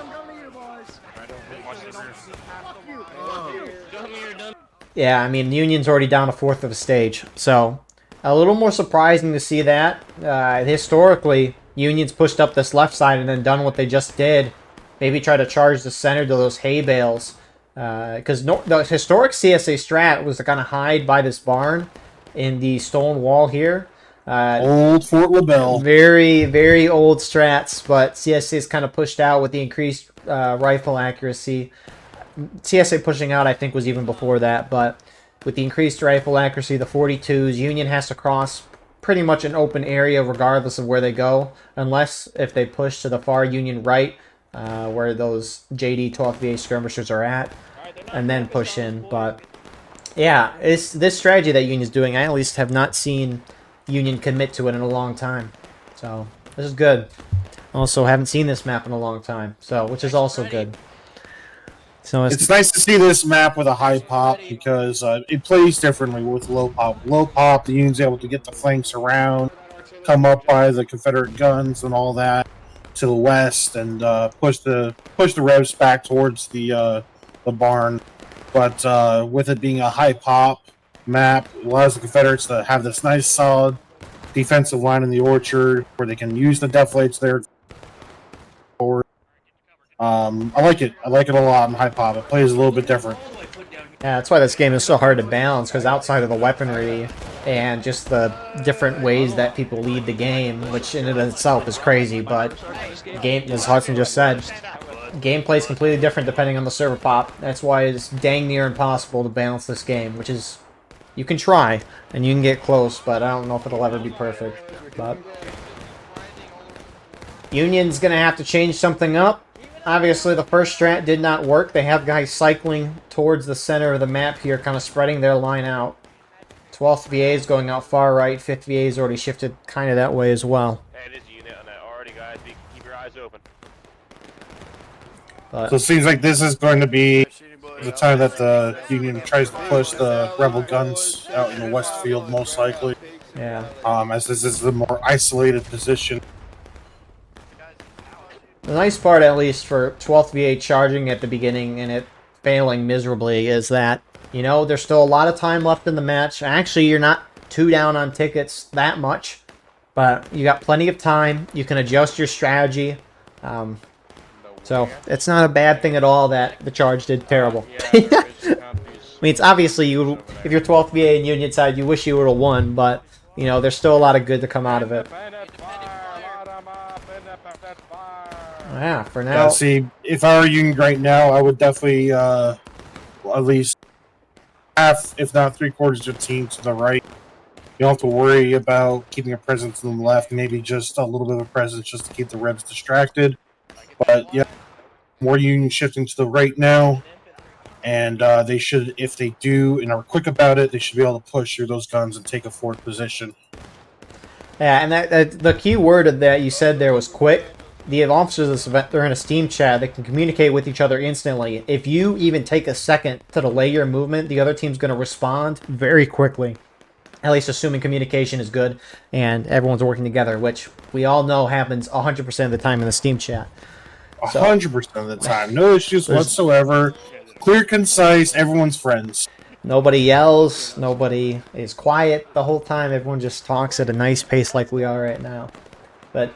Yeah, I mean, Union's already down a fourth of a stage. So, a little more surprising to see that. Historically, Union's pushed up this left side and then done what they just did. Maybe try to charge the center to those hay bales. Because the historic CSA strat was to kind of hide by this barn in the stone wall here. Old Fort LaBelle. Very, very old strats, but CSA's kind of pushed out with the increased rifle accuracy. CSA pushing out, I think, was even before that, but with the increased rifle accuracy, the 42s, Union has to cross pretty much an open area regardless of where they go, unless if they push to the far Union right, where those JD 12th VA skirmishers are at, and then push in. But yeah, it's this strategy that Union's doing. I at least have not seen Union commit to it in a long time, so this is good. Also, haven't seen this map in a long time, so which is also good. So it's nice to see this map with a high pop because it plays differently with low pop. Low pop, the Union's able to get the flanks around, come up by the Confederate guns and all that to the west, and push the Revs back towards the barn. But with it being a high pop map, it allows the Confederates to have this nice solid defensive line in the orchard where they can use the deflates there forward. I like it. I like it a lot in high pop. It plays a little bit different. Yeah, that's why this game is so hard to balance, because outside of the weaponry and just the different ways that people lead the game, which in and of itself is crazy, but game, as Hudson just said, gameplay is completely different depending on the server pop. That's why it's dang near impossible to balance this game, which is, you can try, and you can get close, but I don't know if it'll ever be perfect. But Union's going to have to change something up. Obviously, the first strat did not work. They have guys cycling towards the center of the map here, kind of spreading their line out. 12th VA is going out far right. 5th VA is already shifted kind of that way as well. Hey, this unit on that already, guys. Keep your eyes open. So it seems like this is going to be the time that the Union tries to push the rebel guns out in the west field, most likely. Yeah. As this is the more isolated position. The nice part, at least for 12th VA charging at the beginning and it failing miserably, is that, you know, there's still a lot of time left in the match. Actually, you're not too down on tickets that much, but you got plenty of time. You can adjust your strategy. So it's not a bad thing at all that the charge did terrible. I mean, it's obviously, if you're 12th VA and Union side, you wish you would have won, but, you know, there's still a lot of good to come out of it. Yeah, for now. Yeah, see, if I were Union right now, I would definitely at least half, if not 3/4 of the team to the right. You don't have to worry about keeping a presence on the left, maybe just a little bit of a presence just to keep the Rebs distracted. But yeah, more Union shifting to the right now. And they should, if they do and are quick about it, they should be able to push through those guns and take a forward position. Yeah, and the key word that you said there was quick. The officers of this event, they're in a Steam chat. They can communicate with each other instantly. If you even take a second to delay your movement, the other team's going to respond very quickly. At least assuming communication is good and everyone's working together, which we all know happens 100% of the time in the Steam chat. 100% of the time. No issues whatsoever. Clear, concise, everyone's friends. Nobody yells. Nobody is quiet the whole time. Everyone just talks at a nice pace like we are right now. But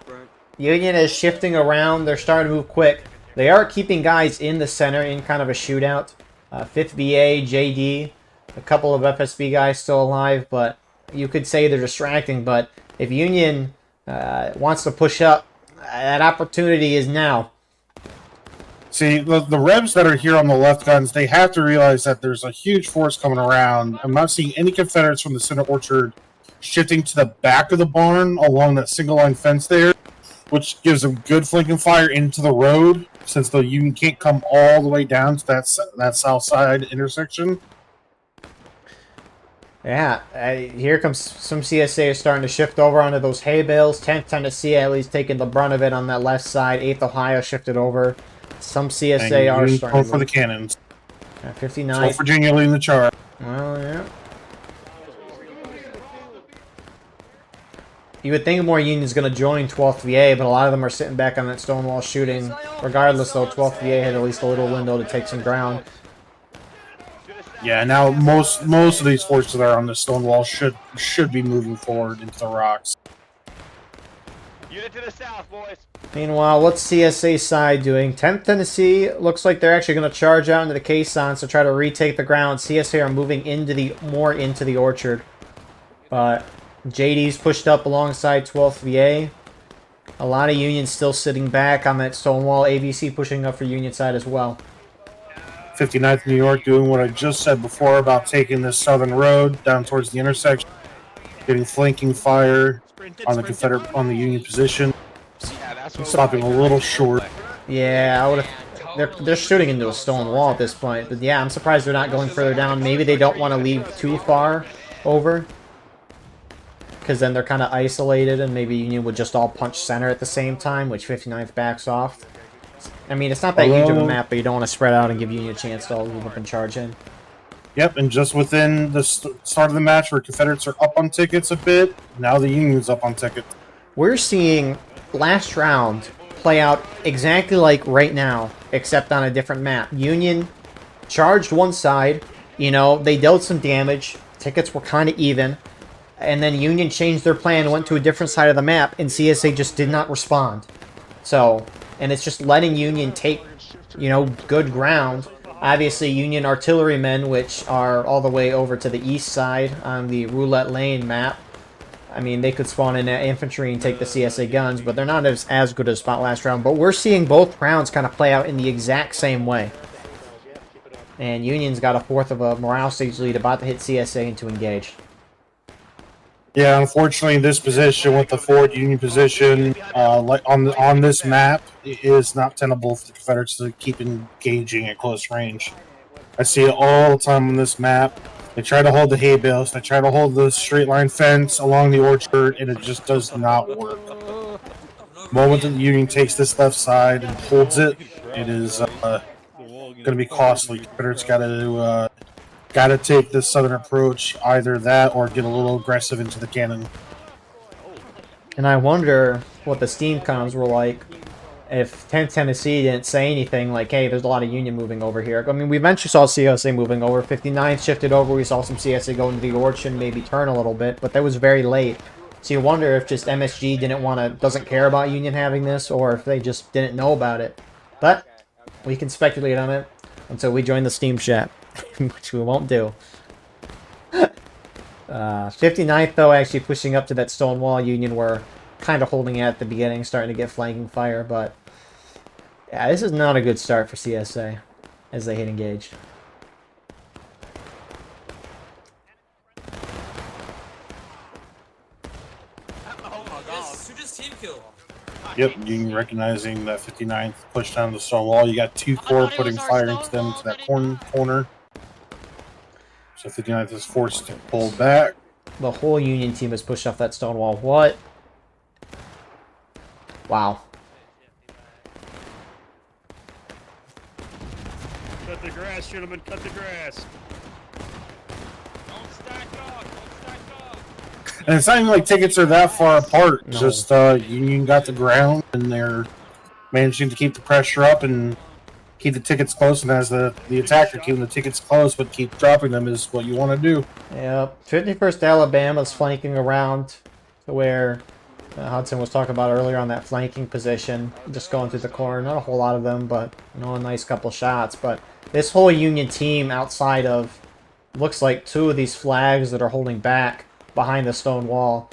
Union is shifting around. They're starting to move quick. They are keeping guys in the center in kind of a shootout. 5th VA, JD, a couple of FSB guys still alive, but you could say they're distracting. But if Union wants to push up, that opportunity is now. See, the Rebs that are here on the left guns, they have to realize that there's a huge force coming around. I'm not seeing any Confederates from the center orchard shifting to the back of the barn along that single-line fence there, which gives them good flanking fire into the road, since the Union can't come all the way down to that south side intersection. Yeah, here comes some CSA starting to shift over onto those hay bales. 10th Tennessee at least taking the brunt of it on that left side. 8th Ohio shifted over. Some CSA are starting to for the cannons. 59. So Virginia leading the charge. Well, yeah. You would think more Union's going to join 12th VA, but a lot of them are sitting back on that stone wall shooting. Regardless, though, 12th VA had at least a little window to take some ground. Yeah, now most of these forces that are on the stone wall should be moving forward into the rocks. Unit to the south, boys. Meanwhile, what's CSA side doing? 10th Tennessee looks like they're actually going to charge out into the caissons to try to retake the ground. CSA are moving more into the orchard. But JD's pushed up alongside 12th VA. A lot of Union still sitting back on that stone wall. ABC pushing up for Union side as well. 59th New York doing what I just said before about taking this southern road down towards the intersection, getting flanking fire on the Union position. Stopping a little short. Yeah, I would have. They're shooting into a stone wall at this point, but yeah, I'm surprised they're not going further down. Maybe they don't want to leave too far over, because then they're kind of isolated, and maybe Union would just all punch center at the same time, which 59th backs off. I mean, it's not that huge of a map, but you don't want to spread out and give Union a chance to all move up and charge in. Yep, and just within the start of the match where Confederates are up on tickets a bit, now the Union's up on tickets. We're seeing last round play out exactly like right now, except on a different map. Union charged one side, you know, they dealt some damage, tickets were kind of even, and then Union changed their plan and went to a different side of the map, and CSA just did not respond. So, and it's just letting Union take, you know, good ground. Obviously, Union artillerymen, which are all the way over to the east side on the Roulette Lane map, I mean, they could spawn in infantry and take the CSA guns, but they're not as good as spot last round. But we're seeing both rounds kind of play out in the exact same way. And Union's got a fourth of a morale stage lead, about to hit CSA and to engage. Yeah, unfortunately, this position with the forward Union position, like on this map, it is not tenable for the Confederates to keep engaging at close range. I see it all the time on this map. They try to hold the hay bales, they try to hold the straight line fence along the orchard, and it just does not work. The moment that the Union takes this left side and holds it, it is going to be costly. Confederates got to take this southern approach, either that or get a little aggressive into the cannon. And I wonder what the steam comms were like if 10th Tennessee didn't say anything like, hey, there's a lot of Union moving over here. I mean, we eventually saw CSA moving over. 59th shifted over. We saw some CSA go into the Orchard, maybe turn a little bit, but that was very late. So you wonder if just MSG doesn't care about Union having this, or if they just didn't know about it. But we can speculate on it until we join the Steam chat, which we won't do. 59th, though, actually pushing up to that stone wall. Union were kind of holding it at the beginning, starting to get flanking fire, but yeah, this is not a good start for CSA as they hit engage. Yep, Union recognizing that 59th push down the stone wall. You got 2 corps putting fire into them to that corner. So 59th is forced to pull back. The whole Union team has pushed off that stone wall. What? Wow. Cut the grass, gentlemen. Cut the grass. Don't stack up. And it's not even like tickets are that far apart. No. Just Union got the ground, and they're managing to keep the pressure up and keep the tickets close. And as the attacker keeping the tickets close but keep dropping them is what you want to do. Yep. 51st Alabama's flanking around to where Hudson was talking about earlier on that flanking position. Just going through the corner. Not a whole lot of them, but a nice couple shots. But this whole Union team outside of, looks like 2 of these flags that are holding back behind the stone wall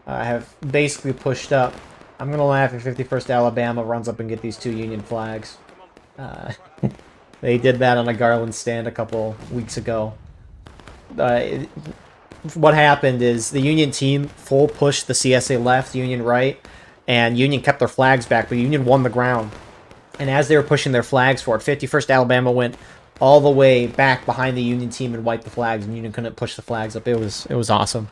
have basically pushed up. I'm going to laugh if 51st Alabama runs up and get these 2 Union flags. They did that on a Garland stand a couple weeks ago. What happened is the Union team full pushed the CSA left, Union right, and Union kept their flags back, but Union won the ground. And as they were pushing their flags forward, 51st Alabama went all the way back behind the Union team and wiped the flags, and Union couldn't push the flags up. It was awesome.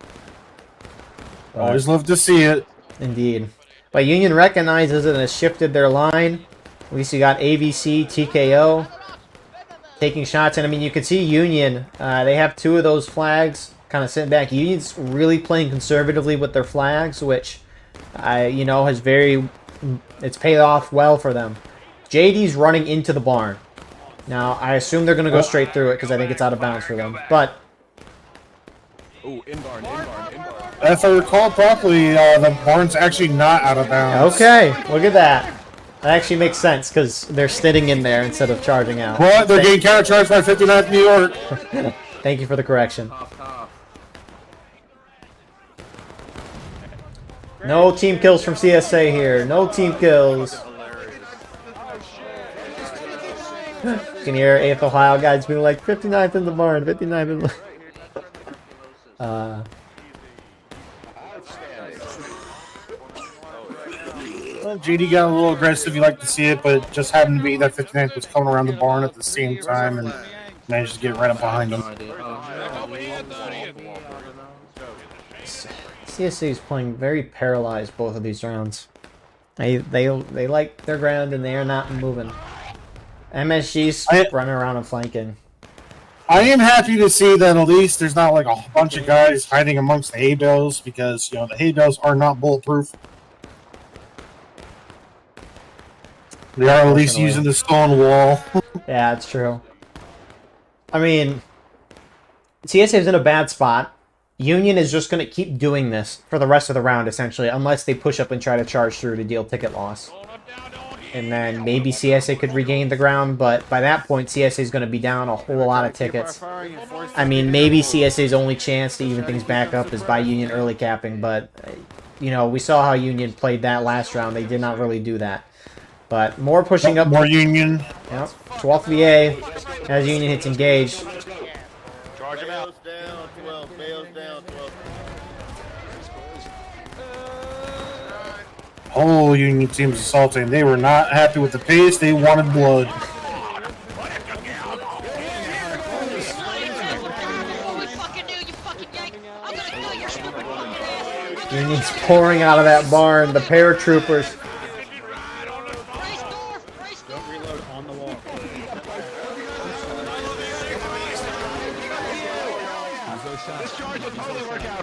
Always love to see it. Indeed. But Union recognizes it and has shifted their line. At least you got AVC, TKO taking shots. And I mean, you can see Union, they have 2 of those flags kind of sitting back. Union's really playing conservatively with their flags, which, has it's paid off well for them. JD's running into the barn. Now, I assume they're going to go straight through it because I think it's out of bounds for them. But Ooh, in barn. If I recall properly, the barn's actually not out of bounds. okay, look at that. That actually makes sense because they're sitting in there instead of charging out. But they're getting countercharged by 59th New York. Thank you for the correction. No team kills from CSA here. No team kills. You can hear AF Ohio guys being like, 59th in the barn, 59th in the... Well, JD got a little aggressive, you like to see it, but it just happened to be that 59th was coming around the barn at the same time and managed to get right up behind him. CSA is playing very paralyzed both of these rounds. They like their ground and they are not moving. MSG's running around and flanking. I am happy to see that at least there's not like a bunch of guys hiding amongst the hay bales because, the hay bales are not bulletproof. They are at least using the stone wall. Yeah, it's true. I mean, CSA is in a bad spot. Union is just going to keep doing this for the rest of the round, essentially, unless they push up and try to charge through to deal ticket loss. And then maybe CSA could regain the ground, but by that point, CSA is going to be down a whole lot of tickets. I mean, maybe CSA's only chance to even things back up is by Union early capping, but, we saw how Union played that last round. They did not really do that. But more pushing up. More Union. Yep. 12th VA as Union hits engage. Charge him out. Whole Union team's assaulting. They were not happy with the pace. They wanted blood. Union's pouring out of that barn. The paratroopers.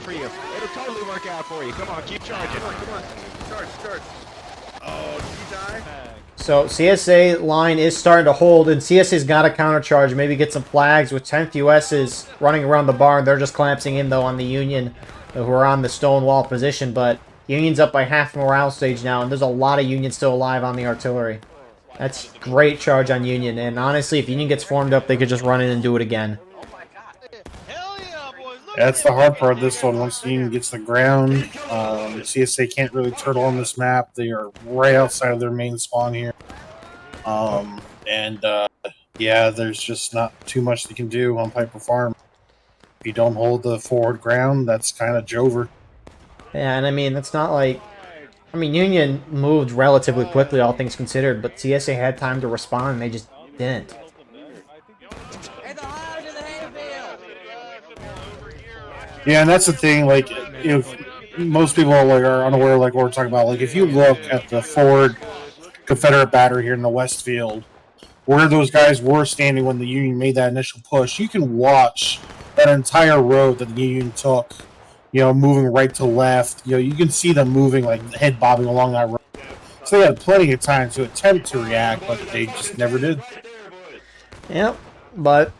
It'll totally work out for you. Come on, keep charging. Come on. Charge. So CSA line is starting to hold, and CSA's got a countercharge, maybe get some flags. With 10th US is running around the barn. They're just collapsing in, though, on the Union, who are on the stone wall position. But Union's up by half morale stage now, and there's a lot of Union still alive on the artillery. That's great charge on Union, and honestly, if Union gets formed up, they could just run in and do it again. That's the hard part of this one. Once the Union gets the ground, CSA can't really turtle on this map. They are right outside of their main spawn here. Yeah, there's just not too much they can do on Piper Farm. If you don't hold the forward ground, that's kind of Jover. Yeah, and I mean, it's not like... I mean, Union moved relatively quickly, all things considered, but CSA had time to respond, and they just didn't. Yeah, and that's the thing. Like, if most people are unaware, like what we're talking about, like if you look at the forward Confederate battery here in the West Field, where those guys were standing when the Union made that initial push, you can watch that entire road that the Union took. Moving right to left. You can see them moving, like head bobbing along that road. So they had plenty of time to attempt to react, but they just never did. Yep, but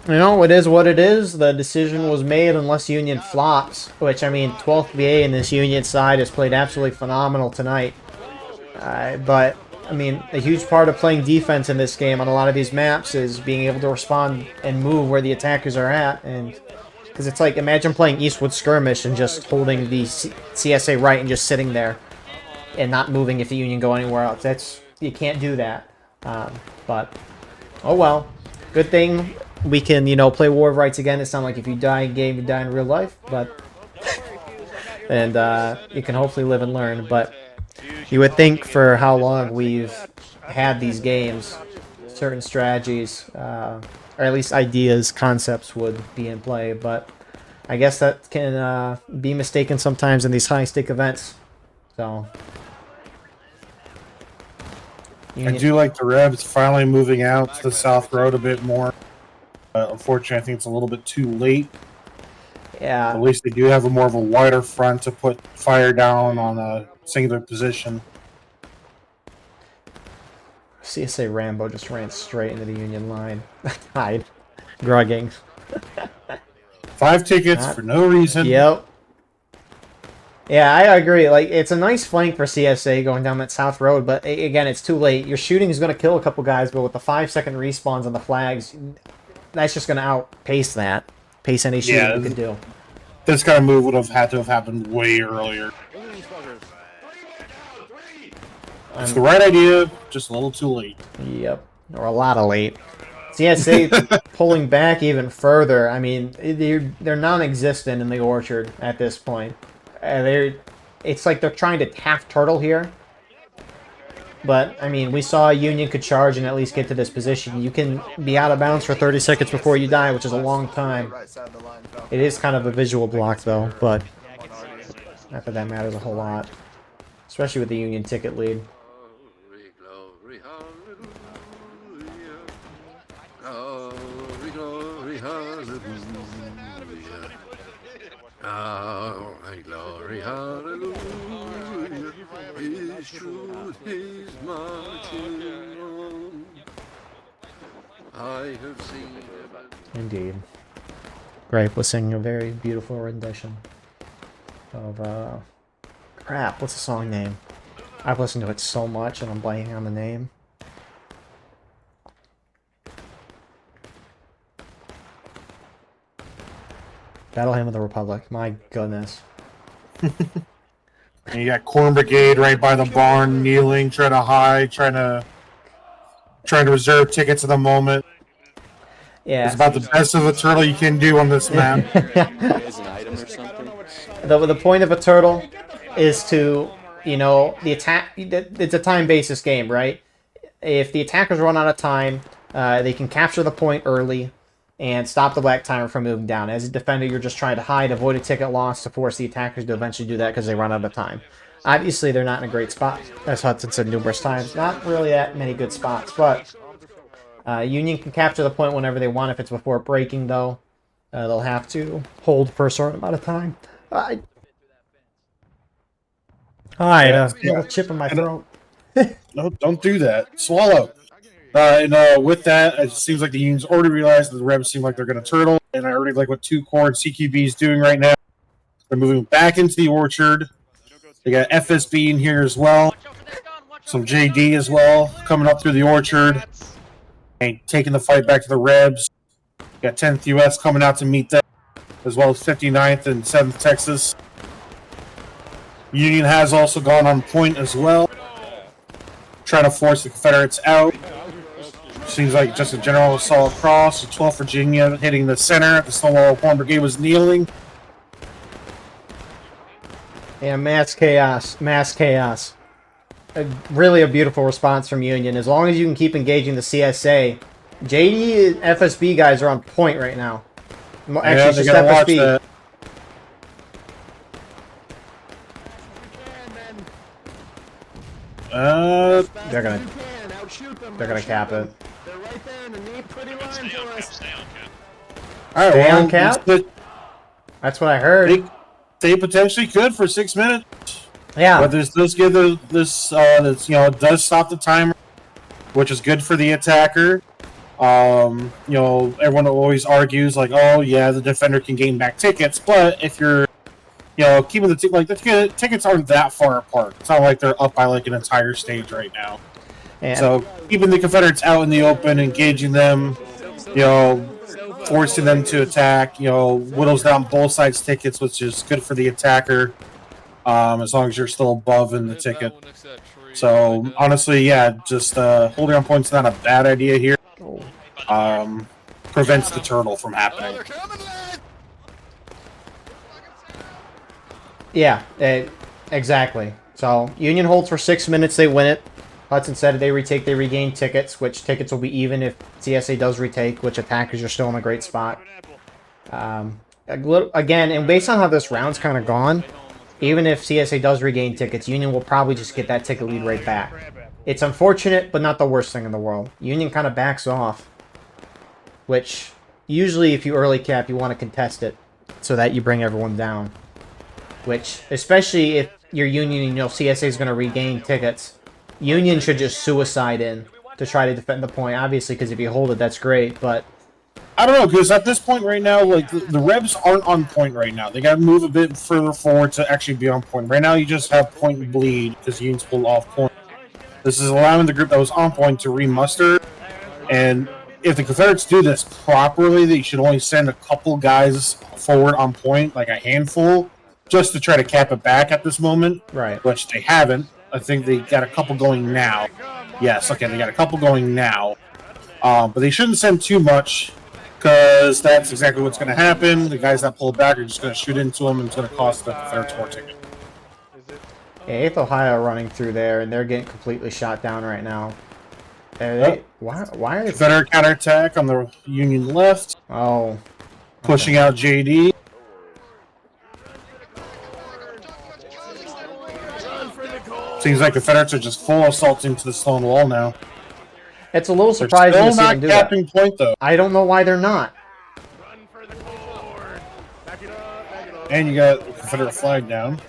it is what it is. The decision was made unless Union flops, which, I mean, 12th VA in this Union side has played absolutely phenomenal tonight. But, I mean, a huge part of playing defense in this game on a lot of these maps is being able to respond and move where the attackers are at, and because it's like, imagine playing Eastwood Skirmish and just holding the CSA right and just sitting there and not moving if the Union go anywhere else. You can't do that. But, oh well. Good thing we can, play War of Rights again. It's not like if you die in game, you die in real life. But, and you can hopefully live and learn. But you would think for how long we've had these games, certain strategies, or at least ideas, concepts would be in play, but I guess that can be mistaken sometimes in these high-stake events. So, I do like the Rebs finally moving out to the South Road a bit more. Unfortunately, I think it's a little bit too late. Yeah. At least they do have more of a wider front to put fire down on a singular position. CSA Rambo just ran straight into the Union line. Hide. Grugging. 5 tickets for no reason. Yep. Yeah, I agree. Like, it's a nice flank for CSA going down that South Road, but again, it's too late. Your shooting is going to kill a couple guys, but with the 5-second respawns on the flags, that's just going to outpace that. Pace any shooting you can do. This kind of move would have had to have happened way earlier. It's the right idea, just a little too late. Yep, or a lot of late. CSA pulling back even further. I mean, they're non-existent in the orchard at this point. It's like they're trying to half turtle here. But, I mean, we saw Union could charge and at least get to this position. You can be out of bounds for 30 seconds before you die, which is a long time. It is kind of a visual block, though, but not that that matters a whole lot. Especially with the Union ticket lead. Glory, hallelujah, His truth is marching on. I have seen. Indeed. Grape was singing a very beautiful rendition of, crap, what's the song name? I've listened to it so much and I'm blanking on the name. Battle Hymn of the Republic. My goodness. And you got Corn Brigade right by the barn, kneeling, trying to hide, trying to reserve tickets at the moment. Yeah, it's about the best of a turtle you can do on this map. The point of a turtle is to, the attack. It's a time basis game, right? If the attackers run out of time, they can capture the point early and stop the black timer from moving down. As a defender, you're just trying to hide, avoid a ticket loss to force the attackers to eventually do that because they run out of time. Obviously, they're not in a great spot, as Hudson said numerous times. Not really that many good spots, but Union can capture the point whenever they want. If it's before breaking, though, they'll have to hold for a certain amount of time. Alright, little chip in my throat. No, don't do that. Swallow. And with that, it seems like the Union's already realized that the Rebs seem like they're going to turtle, and I already like what 2 Core and CQB is doing right now. They're moving back into the orchard. They got FSB in here as well. Some JD as well coming up through the orchard and taking the fight back to the Rebs. Got 10th US coming out to meet them, as well as 59th and 7th Texas. Union has also gone on point as well, trying to force the Confederates out. Seems like just a general assault across. The 12th Virginia hitting the center. The Stonewall Horn Brigade was kneeling. Yeah, mass chaos. Mass chaos. Really a beautiful response from Union. As long as you can keep engaging the CSA. JD and FSB guys are on point right now. Actually, Yeah, it's they just gotta watch FSB. that. They're gonna cap it. They're right there in the neat, pretty line for us. All right, Stay well, on cap? but That's what I heard. they potentially could for 6 minutes. Yeah. But this does give this it does stop the timer, which is good for the attacker. Everyone always argues like, oh yeah, the defender can gain back tickets, but if you're keeping the tickets aren't that far apart. It's not like they're up by like an entire stage right now. And So keeping the Confederates out in the open, engaging them, forcing them to attack, whittles down both sides' tickets, which is good for the attacker, as long as you're still above in the ticket. So honestly, yeah, just holding on points is not a bad idea here. Prevents the turtle from happening. yeah, exactly. So Union holds for 6 minutes. They win it. Hudson said they regain tickets, which tickets will be even if CSA does retake, which attackers are still in a great spot. Again, and based on how this round's kind of gone, even if CSA does regain tickets, Union will probably just get that ticket lead right back. It's unfortunate, but not the worst thing in the world. Union kind of backs off, which usually if you early cap, you want to contest it so that you bring everyone down. Which, especially if your Union, CSA is going to regain tickets, Union should just suicide in to try to defend the point. Obviously, because if you hold it, that's great, but I don't know, because at this point right now, like the Rebs aren't on point right now. They got to move a bit further forward to actually be on point. Right now, you just have point and bleed because Union's pulled off point. This is allowing the group that was on point to remuster, and if the Confederates do this properly, they should only send a couple guys forward on point, like a handful, just to try to cap it back at this moment. right. Which they haven't. I think they got a couple going now. Yes, okay, they got a couple going now. But they shouldn't send too much, because that's exactly what's going to happen. The guys that pull back are just going to shoot into them, and it's going to cost the Confederates more ticket. Yeah, 8th Ohio running through there, and they're getting completely shot down right now. Why are they... Confederate counterattack on the Union left, Oh. pushing out JD. Seems like Confederates are just full assault into the stone wall now. It's a little They're surprising to still see them not do that. capping point, though. I don't know why they're not. And you got the Confederate flag down.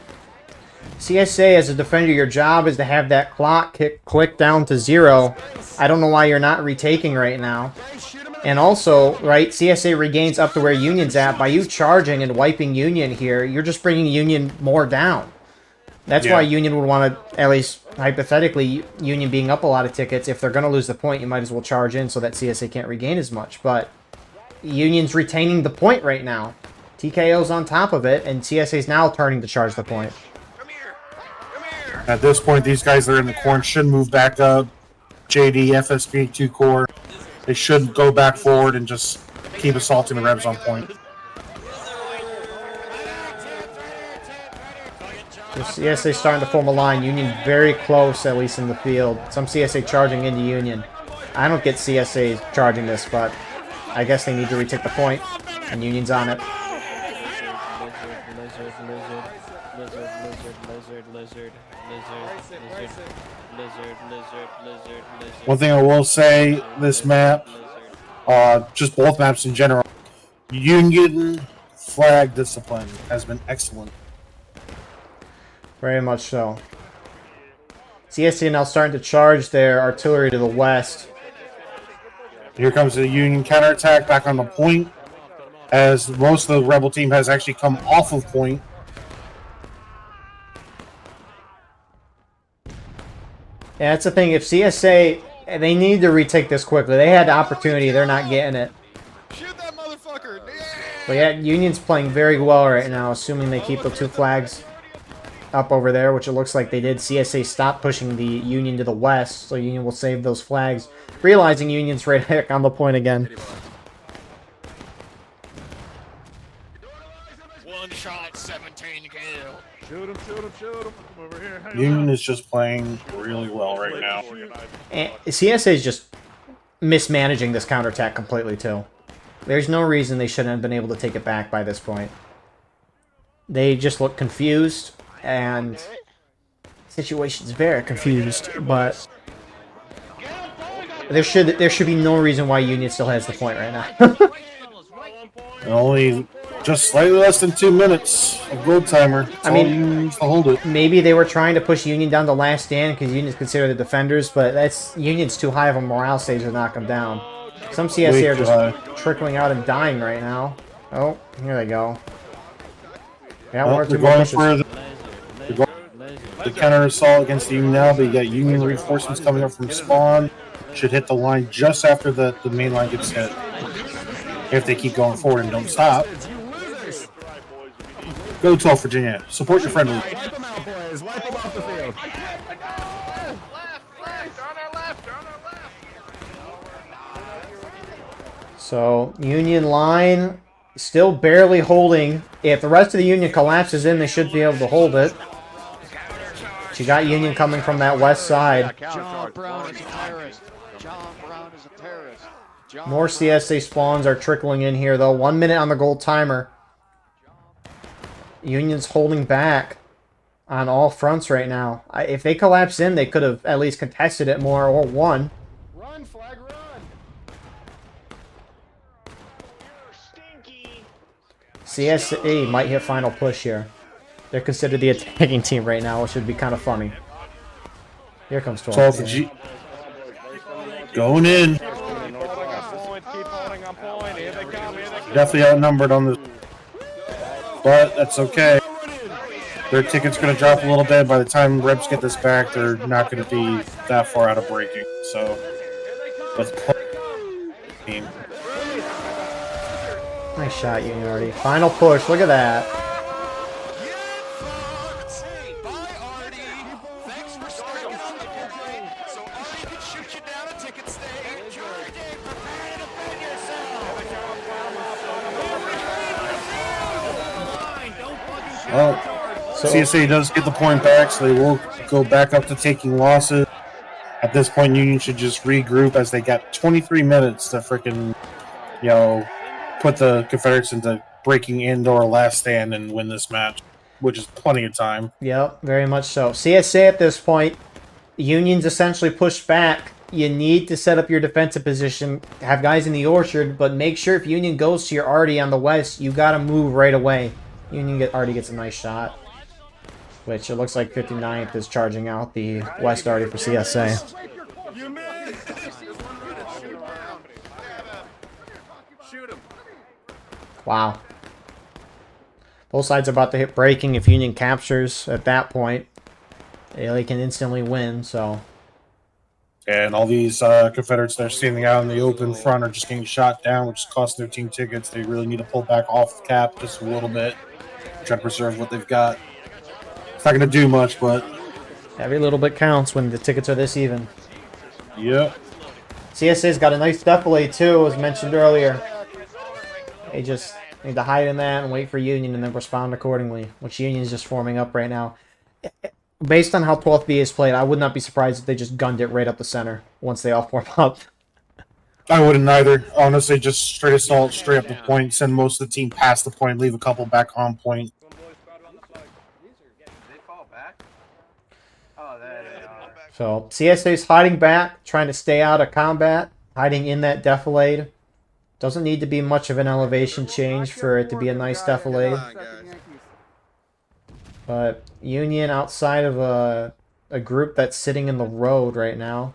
CSA, as a defender, your job is to have that clock click down to 0. I don't know why you're not retaking right now. And also, right, CSA regains up to where Union's at. By you charging and wiping Union here, you're just bringing Union more down. That's why Union would want to, at least hypothetically, Union being up a lot of tickets, if they're going to lose the point, you might as well charge in so that CSA can't regain as much. But Union's retaining the point right now. TKO's on top of it, and CSA's now turning to charge the point. At this point, these guys that are in the corn should move back up. JD, FSB, 2 Core. They should go back forward and just keep assaulting the Rebs on point. So CSA starting to form a line. Union very close, at least in the field. Some CSA charging into Union. I don't get CSA charging this, but I guess they need to retake the point, and Union's on it. One thing I will say, this map, just both maps in general, Union flag discipline has been excellent. Very much so. CSA now starting to charge their artillery to the west. Here comes the Union counterattack back on the point, as most of the Rebel team has actually come off of point. Yeah, that's the thing. If CSA, they need to retake this quickly. They had the opportunity. They're not getting it. Shoot that motherfucker! But yeah, Union's playing very well right now, assuming they keep the 2 flags up over there, which it looks like they did. CSA stopped pushing the Union to the west, so Union will save those flags. Realizing Union's right back on the point again. One shot, 17 kill. Shoot him, shoot him, shoot him. Come over here. Hang Union on. is just playing really well right now. And CSA is just mismanaging this counterattack completely, too. There's no reason they shouldn't have been able to take it back by this point. They just look confused, and the situation's very confused, but there should be no reason why Union still has the point right now. Only just slightly less than 2 minutes of gold timer. That's I mean, all Union needs to hold it. Maybe they were trying to push Union down to last stand because Union's considered the defenders, but Union's too high of a morale stage to knock them down. Some CSA are just trickling out and dying right now. Oh, here they go. Yeah, Well, one or they're two more going pushes. for the counter assault against the Union now, but you got Union reinforcements coming up from spawn. Should hit the line just after the main line gets hit. If they keep going forward and don't stop. Go 12, Virginia. Support your friendly. Wipe them out, boys. Wipe them off the field. So, Union line still barely holding. If the rest of the Union collapses in, they should be able to hold it. But you got Union coming from that west side. John Brown is a terrorist. John Brown is a terrorist. More CSA spawns are trickling in here, though. 1 minute on the gold timer. Union's holding back on all fronts right now. If they collapse in, they could have at least contested it more or won. Run, flag, run. CSA might hit final push here. They're considered the attacking team right now, which would be kind of funny. Here comes 12. 12 for G. Going in. Definitely outnumbered on this. But that's okay. Their ticket's going to drop a little bit. By the time reps get this back, they're not going to be that far out of breaking. So, let's play team. Nice shot, Union already. Final push. Look at that. Well, CSA does get the point back, so they will go back up to taking losses. At this point, Union should just regroup as they got 23 minutes to freaking, put the Confederates into breaking indoor last stand and win this match, which is plenty of time. Yep, very much so. CSA at this point, Union's essentially pushed back. You need to set up your defensive position, have guys in the orchard, but make sure if Union goes to your arty on the west, you got to move right away. Union already gets a nice shot, which it looks like 59th is charging out the west arty for CSA. Wow. Both sides are about to hit breaking. If Union captures at that point, they can instantly win, so... And all these Confederates that are standing out in the open front are just getting shot down, which is costing their team tickets. They really need to pull back off the cap just a little bit, try to preserve what they've got. It's not going to do much, but... Every little bit counts when the tickets are this even. Yep. CSA's got a nice defilade, too, as mentioned earlier. They just need to hide in that and wait for Union and then respond accordingly, which Union's just forming up right now. Based on how 12th B is played, I would not be surprised if they just gunned it right up the center once they all form up. I wouldn't either. Honestly, just straight assault, straight up the point, send most of the team past the point, leave a couple back on point. So, CSA's hiding back, trying to stay out of combat, hiding in that defilade. Doesn't need to be much of an elevation change for it to be a nice defilade. But Union, outside of a group that's sitting in the road right now,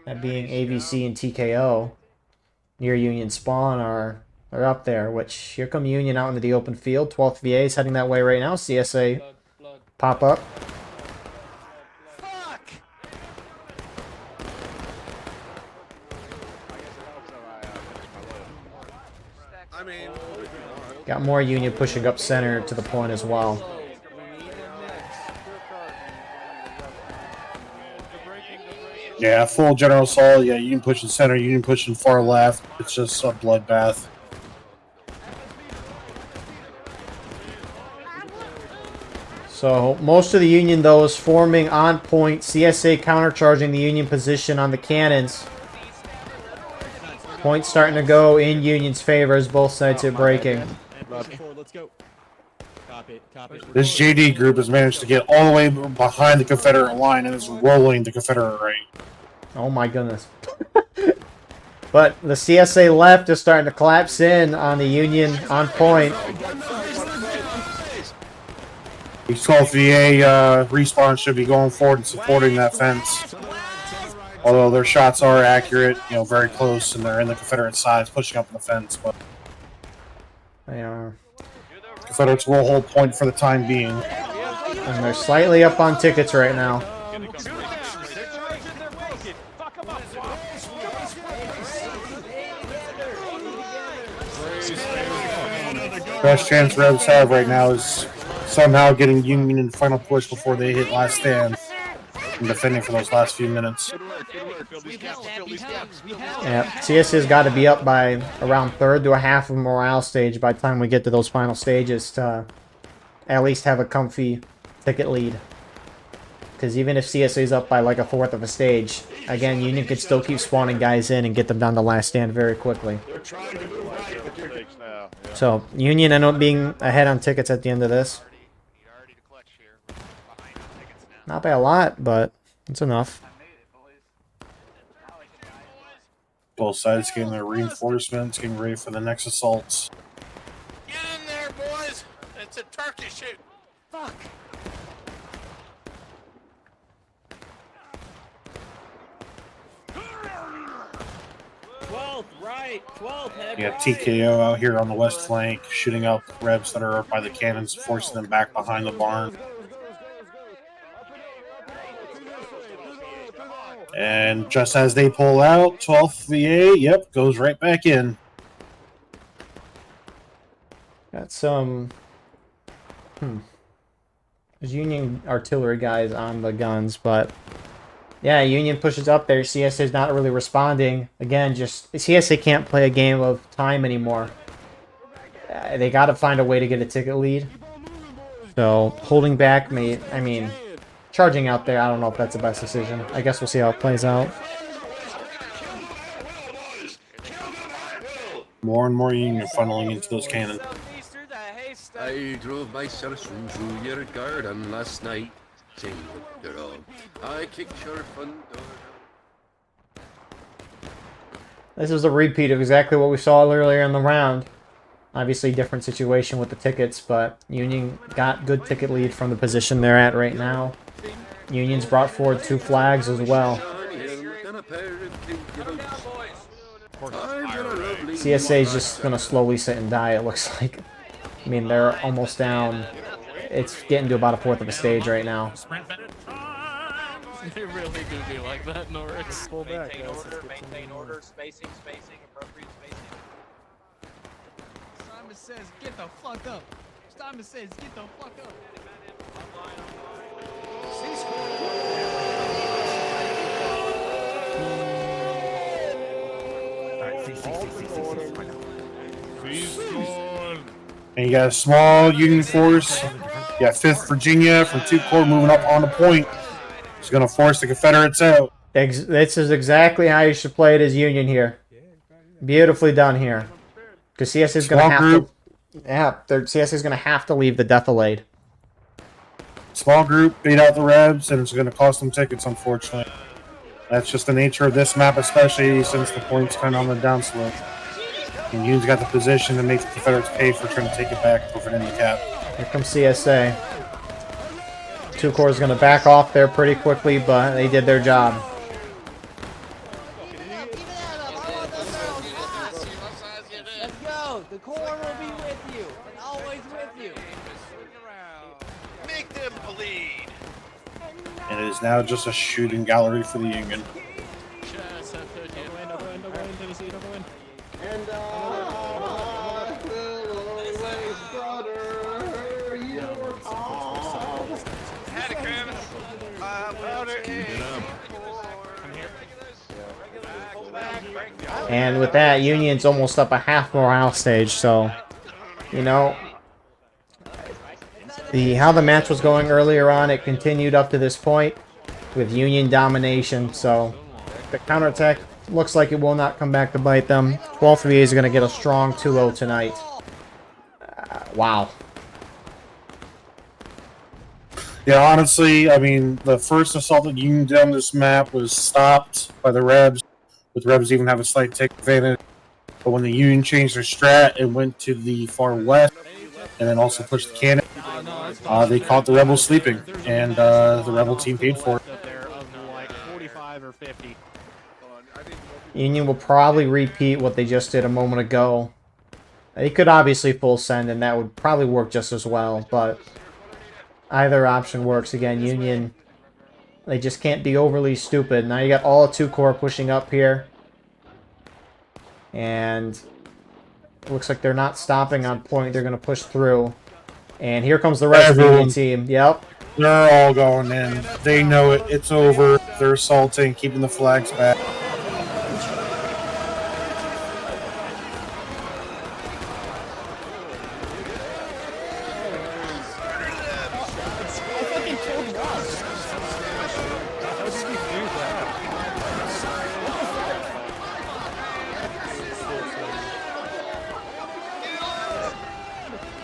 that being AVC and TKO, near Union spawn are up there, which here come Union out into the open field. 12th VA is heading that way right now. CSA pop up. Got more Union pushing up center to the point as well. Yeah, full general assault. Yeah, Union pushing center, Union pushing far left. It's just a bloodbath. So most of the Union, though, is forming on point. CSA countercharging the Union position on the cannons. Points starting to go in Union's favor as both sides are breaking. Let's go. Copy. This JD group has managed to get all the way behind the Confederate line and is rolling the Confederate right. Oh my goodness. But the CSA left is starting to collapse in on the Union on point. The 12th VA respawn should be going forward and supporting that fence. Although their shots are accurate, you know, very close, and they're in the Confederate sides pushing up the fence. But They are. Confederates will hold point for the time being. And they're slightly up on tickets right now. Best chance Rebs have right now is somehow getting Union in the final push before they hit last stand and defending for those last few minutes. Yeah, CSA's got to be up by around third to a half of morale stage by the time we get to those final stages to at least have a comfy ticket lead. Because even if CSA's up by like a fourth of a stage, again, Union could still keep spawning guys in and get them down to last stand very quickly. So, Union ended up being ahead on tickets at the end of this. Not by a lot, but it's enough. Both sides getting their reinforcements, getting ready for the next assaults. Get in there, boys! It's a turkey shoot. Fuck. You got TKO out here on the west flank, shooting out Rebs that are up by the cannons, forcing them back behind the barn. And just as they pull out, 12th VA, yep, goes right back in. Got some... There's Union artillery guys on the guns, but... Yeah, Union pushes up there. CSA's not really responding. Again, just... CSA can't play a game of time anymore. They gotta find a way to get a ticket lead. So, holding back may... I mean... Charging out there, I don't know if that's the best decision. I guess we'll see how it plays out. More and more Union funneling into those cannons. I drove my Saracen through your garden last night. Sing with the road. I kicked your front door. This is a repeat of exactly what we saw earlier in the round. Obviously, different situation with the tickets, but Union got good ticket lead from the position they're at right now. Union's brought forward 2 flags as well. CSA's just going to slowly sit and die, it looks like. I mean, they're almost down. It's getting to about a fourth of a stage right now. They really do be like that, Norris. Pull back, Maintain order, spacing, appropriate spacing. Simon says, get the fuck up. Simon says, get the fuck up. And you got a small Union force. You got 5th Virginia from 2 Corps moving up on the point. It's going to force the Confederates out. This is exactly how you should play it as Union here. Beautifully done here. Because CS is going to have to... Yeah, CS is going to have to leave the Death-Alade. Small group, bait out the Rebs, and it's going to cost them tickets, unfortunately. That's just the nature of this map, especially since the point's kind of on the downslope. And Union's got the position to make the Confederates pay for trying to take it back over in the cap. Here comes CSA. Two Corps is going to back off there pretty quickly, but they did their job. Let's go. The Corps will be with you and always with you. Make them bleed. And it is now just a shooting gallery for the Union. And I will always brother your cause. Had it, Travis. Louder. And with that, Union's almost up a half morale stage, so, you know, how the match was going earlier on, it continued up to this point with Union domination, so the counterattack looks like it will not come back to bite them. 12-3 is going to get a strong 2-0 tonight. Wow. Yeah, honestly, I mean, the first assault that Union did on this map was stopped by the Rebs, with the Rebs even have a slight take advantage. But when the Union changed their strat and went to the far west, and then also pushed the cannon, they caught the Rebels sleeping, and the Rebel team paid for it. Union will probably repeat what they just did a moment ago. They could obviously full send, and that would probably work just as well, but either option works. Again, Union, they just can't be overly stupid. Now you got all 2 Corps pushing up here. And it looks like they're not stopping on point. They're going to push through. And here comes the rest of the Union team. Yep. They're all going in. They know it. It's over. They're assaulting, keeping the flags back.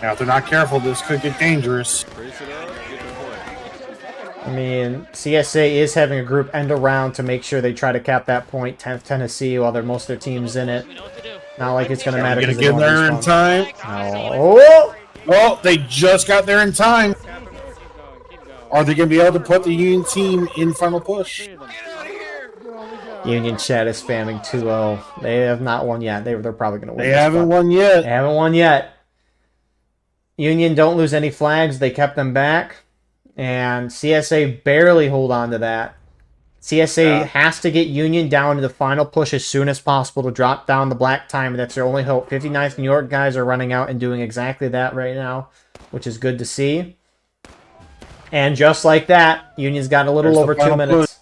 Now, if they're not careful, this could get dangerous. I mean, CSA is having a group end around to make sure they try to cap that point. 10th Tennessee, while most of their team's in it. Not like it's going to matter. Gonna get there in time. Oh! Oh, they just got there in time. Are they going to be able to put the Union team in final push? Union chat is spamming 2-0. They have not won yet. They're probably going to win. They haven't won yet. They haven't won yet. Union don't lose any flags. They kept them back. And CSA barely hold on to that. CSA has to get Union down to the final push as soon as possible to drop down the black time. That's their only hope. 59th New York guys are running out and doing exactly that right now, which is good to see. And just like that, Union's got a little over 2 minutes.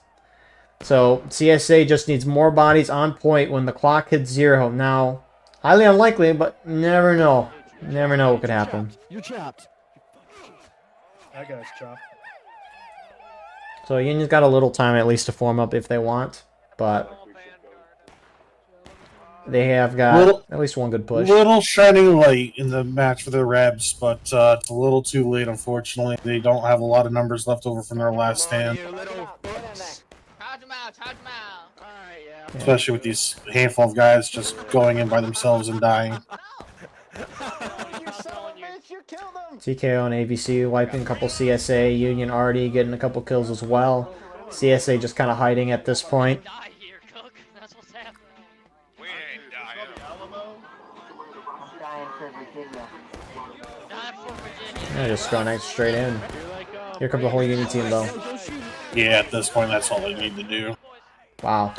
So CSA just needs more bodies on point when the clock hits 0. Now, highly unlikely, but never know. Never know what could happen. You're trapped. That guy's chopped. So Union's got a little time at least to form up if they want, but they have got at least one good push. Little shining light in the match for the Rebs, but it's a little too late, unfortunately. They don't have a lot of numbers left over from their last stand. Especially with these handful of guys just going in by themselves and dying. TKO and ABC wiping a couple CSA. Union already getting a couple kills as well. CSA just kind of hiding at this point. They're just going next straight in. Here comes the whole Union team, though. Yeah, at this point, that's all they need to do. Wow.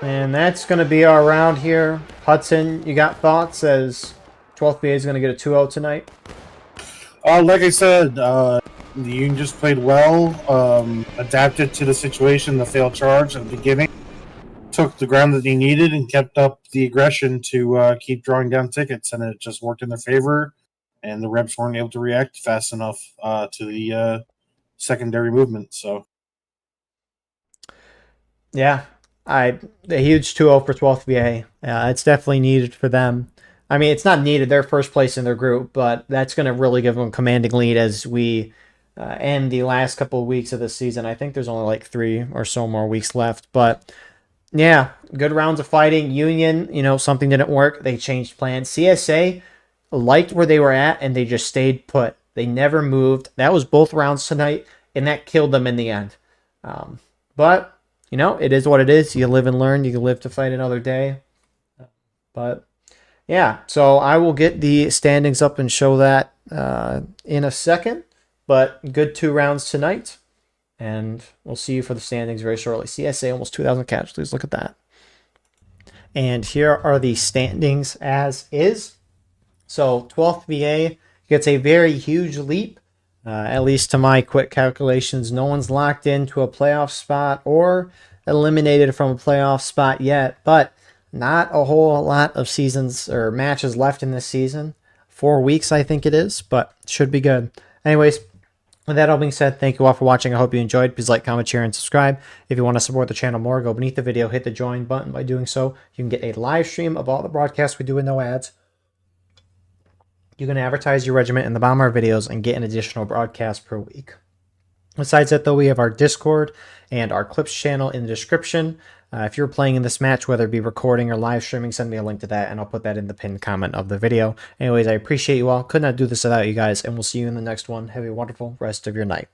And that's going to be our round here. Hudson, you got thoughts as 12th BA is going to get a 2-0 tonight? Like I said, the Union just played well, adapted to the situation, the failed charge at the beginning, took the ground that they needed, and kept up the aggression to keep drawing down tickets, and it just worked in their favor, and the Rebs weren't able to react fast enough to the secondary movement. So, yeah, A huge 2-0 for 12th VA. It's definitely needed for them. I mean, it's not needed. They're first place in their group, but that's going to really give them a commanding lead as we end the last couple of weeks of the season. I think there's only like 3 or so more weeks left, but yeah, good rounds of fighting. Union, something didn't work. They changed plans. CSA liked where they were at, and they just stayed put. They never moved. That was both rounds tonight, and that killed them in the end. But it is what it is. You live and learn. You can live to fight another day. But yeah, so I will get the standings up and show that in a second. But good 2 rounds tonight. And we'll see you for the standings very shortly. CSA almost 2,000 casualties. Look at that. And here are the standings as is. So 12th VA gets a very huge leap. At least to my quick calculations, no one's locked into a playoff spot or eliminated from a playoff spot yet, but not a whole lot of seasons or matches left in this season. 4 weeks, I think it is, but should be good. Anyways, with that all being said, thank you all for watching. I hope you enjoyed. Please like, comment, share, and subscribe. If you want to support the channel more, go beneath the video, hit the join button. By doing so, you can get a live stream of all the broadcasts we do with no ads. You can advertise your regiment in the bottom of our videos and get an additional broadcast per week. Besides that, though, we have our Discord and our Clips channel in the description. If you're playing in this match, whether it be recording or live streaming, send me a link to that, and I'll put that in the pinned comment of the video. Anyways, I appreciate you all. Could not do this without you guys, and we'll see you in the next one. Have a wonderful rest of your night.